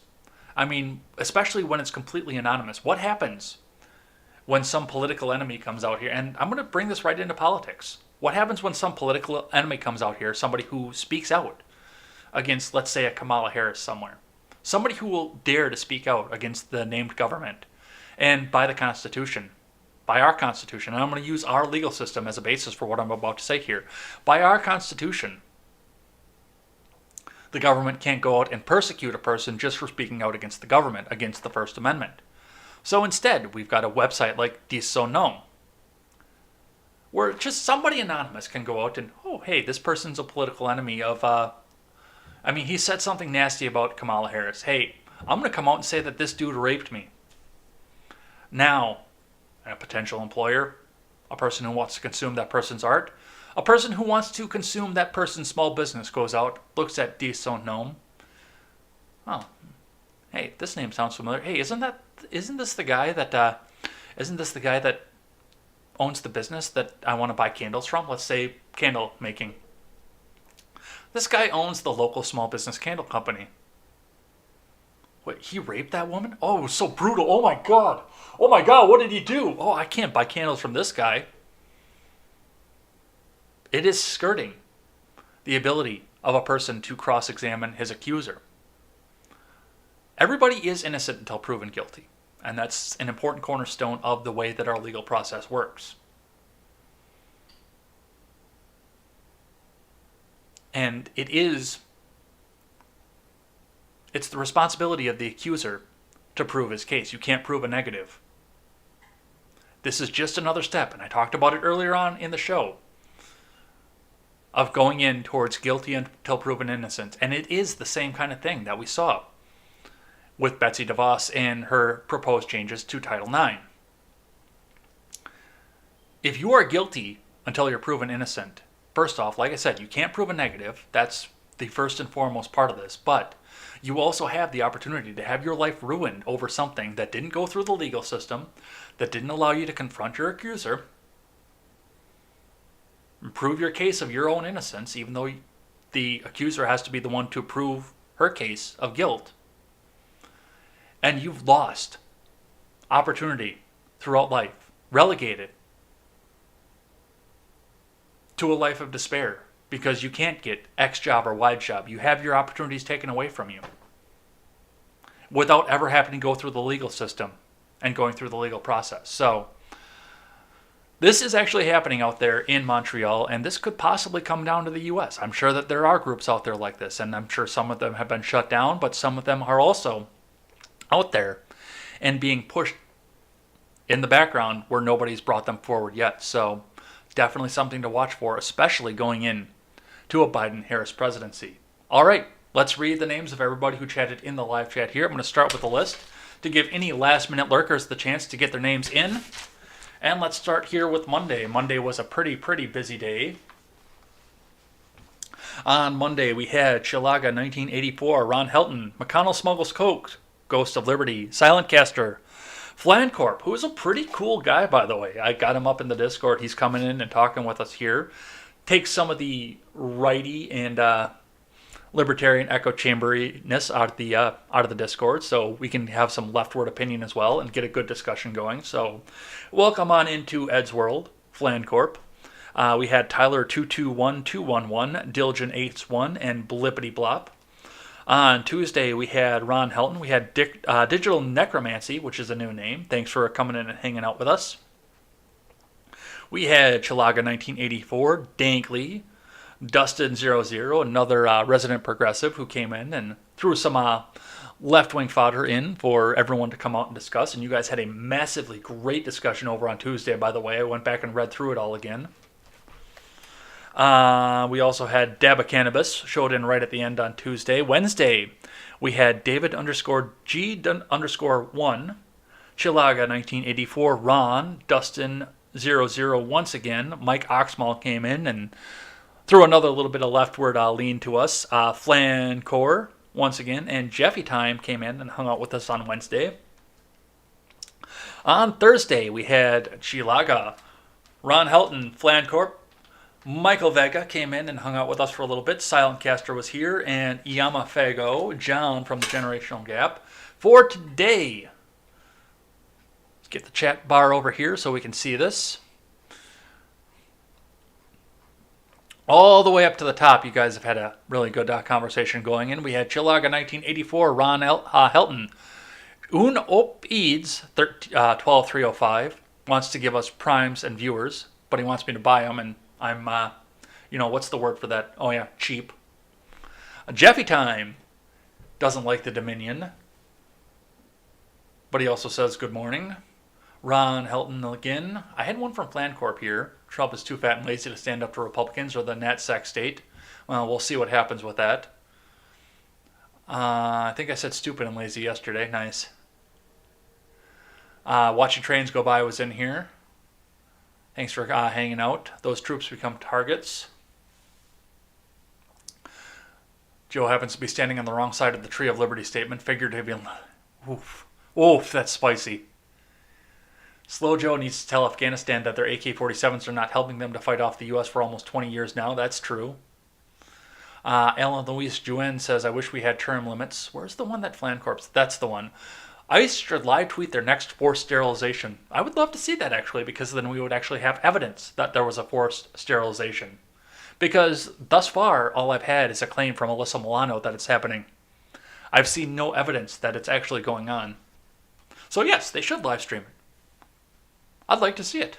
especially when it's completely anonymous. What happens when some political enemy comes out here? And I'm going to bring this right into politics. What happens when some political enemy comes out here, somebody who speaks out against, let's say, a Kamala Harris somewhere? Somebody who will dare to speak out against the named government. And by the Constitution, by our Constitution, and I'm going to use our legal system as a basis for what I'm about to say here. By our Constitution, the government can't go out and persecute a person just for speaking out against the government, against the First Amendment. So instead, we've got a website like Dis Son Nom, where just somebody anonymous can go out and, oh, hey, this person's a political enemy of, he said something nasty about Kamala Harris. Hey, I'm going to come out and say that this dude raped me. Now, a potential employer, a person who wants to consume that person's art, a person who wants to consume that person's small business goes out, looks at Dis Son Nom. Oh, hey, this name sounds familiar. Hey, isn't this the guy that owns the business that I want to buy candles from? Let's say candle making. This guy owns the local small business candle company. Wait, he raped that woman? Oh, it was so brutal. Oh my God, what did he do? Oh, I can't buy candles from this guy. It is skirting the ability of a person to cross-examine his accuser. Everybody is innocent until proven guilty. And that's an important cornerstone of the way that our legal process works. And it's the responsibility of the accuser to prove his case. You can't prove a negative. This is just another step, and I talked about it earlier on in the show, of going in towards guilty until proven innocent. And it is the same kind of thing that we saw with Betsy DeVos and her proposed changes to Title IX. if you are guilty until you're proven innocent, first off, like I said, you can't prove a negative. That's the first and foremost part of this. But you also have the opportunity to have your life ruined over something that didn't go through the legal system, that didn't allow you to confront your accuser, and prove your case of your own innocence, even though the accuser has to be the one to prove her case of guilt. And you've lost opportunity throughout life, relegated to a life of despair because you can't get X job or Y job. You have your opportunities taken away from you without ever having to go through the legal system and going through the legal process. So this is actually happening out there in Montreal, and this could possibly come down to the U.S. I'm sure that there are groups out there like this, and I'm sure some of them have been shut down, but some of them are also out there and being pushed in the background where nobody's brought them forward yet. So definitely something to watch for, especially going in to a Biden-Harris presidency. All right, let's read the names of everybody who chatted in the live chat here. I'm going to start with the list to give any last-minute lurkers the chance to get their names in. And let's start here with Monday. Monday was a pretty busy day. On Monday, we had Chilaga 1984, Ron Helton, McConnell Smuggles Coke, Ghost of Liberty, Silent Caster, Flancorp, who is a pretty cool guy, by the way. I got him up in the Discord. He's coming in and talking with us here. Takes some of the righty and libertarian echo chamberiness out of the Discord, so we can have some leftward opinion as well and get a good discussion going. So welcome on into Ed's World, Flancorp. We had Tyler 221211, Dilgen 81, and Blippity Blop. On Tuesday, we had Ron Helton. We had Digital Necromancy, which is a new name. Thanks for coming in and hanging out with us. We had Chilaga 1984, Dankley, Dustin00, another resident progressive who came in and threw some left-wing fodder in for everyone to come out and discuss. And you guys had a massively great discussion over on Tuesday, by the way. I went back and read through it all again. We also had Dabba Cannabis, showed in right at the end on Tuesday. Wednesday, we had David _G_1, Chilaga 1984, Ron, Dustin00 once again. Mike Oxmall came in and threw another little bit of leftward lean to us. Flancor once again, and Jeffy Time came in and hung out with us on Wednesday. On Thursday, we had Chilaga, Ron Helton, Flancorp, Michael Vega came in and hung out with us for a little bit. Silent Caster was here, and Iyama Fago, John from the Generational Gap. For today, let's get the chat bar over here so we can see this. All the way up to the top, you guys have had a really good conversation going in. We had Chilaga 1984, Ron Helton, Un Op Eads 12305 wants to give us primes and viewers, but he wants me to buy them, and I'm, what's the word for that? Oh, yeah, cheap. Jeffy Time doesn't like the Dominion, but he also says good morning. Ron Helton again. I had one from Flancorp here. Trump is too fat and lazy to stand up to Republicans or the NatSec state. Well, we'll see what happens with that. I think I said stupid and lazy yesterday. Nice. Watching trains go by was in here. Thanks for hanging out. Those troops become targets. Joe happens to be standing on the wrong side of the Tree of Liberty statement. Figured to be... Oof, that's spicy. Slow Joe needs to tell Afghanistan that their AK-47s are not helping them to fight off the U.S. for almost 20 years now. That's true. Alan Luis Juen says, I wish we had term limits. Where's the one that Flancorp's? That's the one. ICE should live tweet their next forced sterilization. I would love to see that, actually, because then we would actually have evidence that there was a forced sterilization. Because thus far, all I've had is a claim from Alyssa Milano that it's happening. I've seen no evidence that it's actually going on. So yes, they should live stream it. I'd like to see it.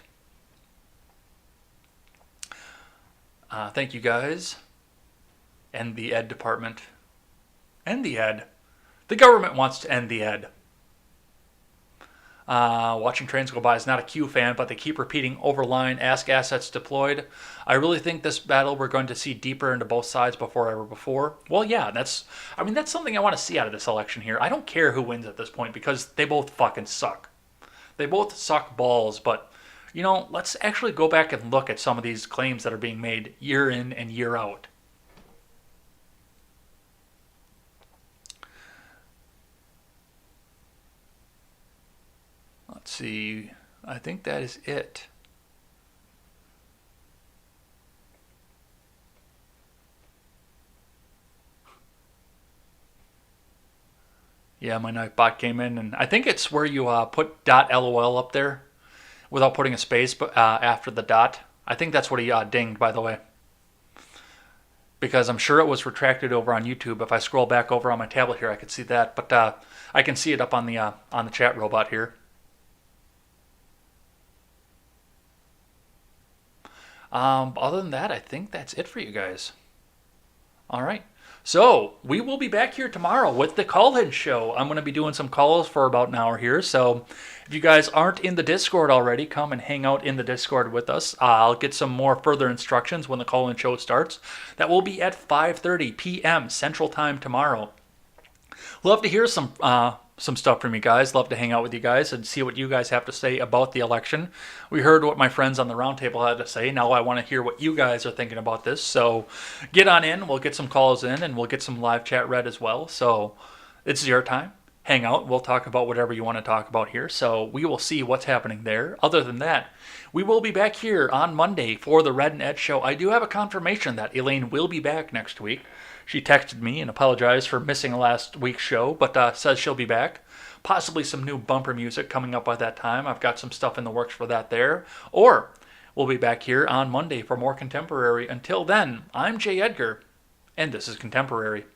Thank you, guys. End the ed department. End the ed. The government wants to end the ed. Watching trains go by is not a Q fan, but they keep repeating overline, ask assets deployed. I really think this battle we're going to see deeper into both sides before ever before. Well, yeah, that's something I want to see out of this election here. I don't care who wins at this point because they both fucking suck. They both suck balls, but let's actually go back and look at some of these claims that are being made year in and year out. Let's see. I think that is it. Yeah, my knife bot came in, and I think it's where you put .lol up there without putting a space after the dot. I think that's what he dinged, by the way. Because I'm sure it was retracted over on YouTube. If I scroll back over on my tablet here, I could see that. But I can see it up on the chat robot here. Other than that, I think that's it for you guys. All right. So we will be back here tomorrow with the call-in show. I'm going to be doing some calls for about an hour here. So if you guys aren't in the Discord already, come and hang out in the Discord with us. I'll get some more further instructions when the call-in show starts. That will be at 5:30 p.m. Central Time tomorrow. Love to hear some stuff from you guys. Love to hang out with you guys and see what you guys have to say about the election. We heard what my friends on the roundtable had to say. Now I want to hear what you guys are thinking about this. So get on in. We'll get some calls in and we'll get some live chat read as well. So it's your time. Hang out. We'll talk about whatever you want to talk about here. So we will see what's happening there. Other than that, we will be back here on Monday for the Red and Ed show. I do have a confirmation that Elaine will be back next week. She texted me and apologized for missing last week's show, but says she'll be back. Possibly some new bumper music coming up by that time. I've got some stuff in the works for that there. Or we'll be back here on Monday for more Contemporary. Until then, I'm Jay Edgar, and this is Contemporary.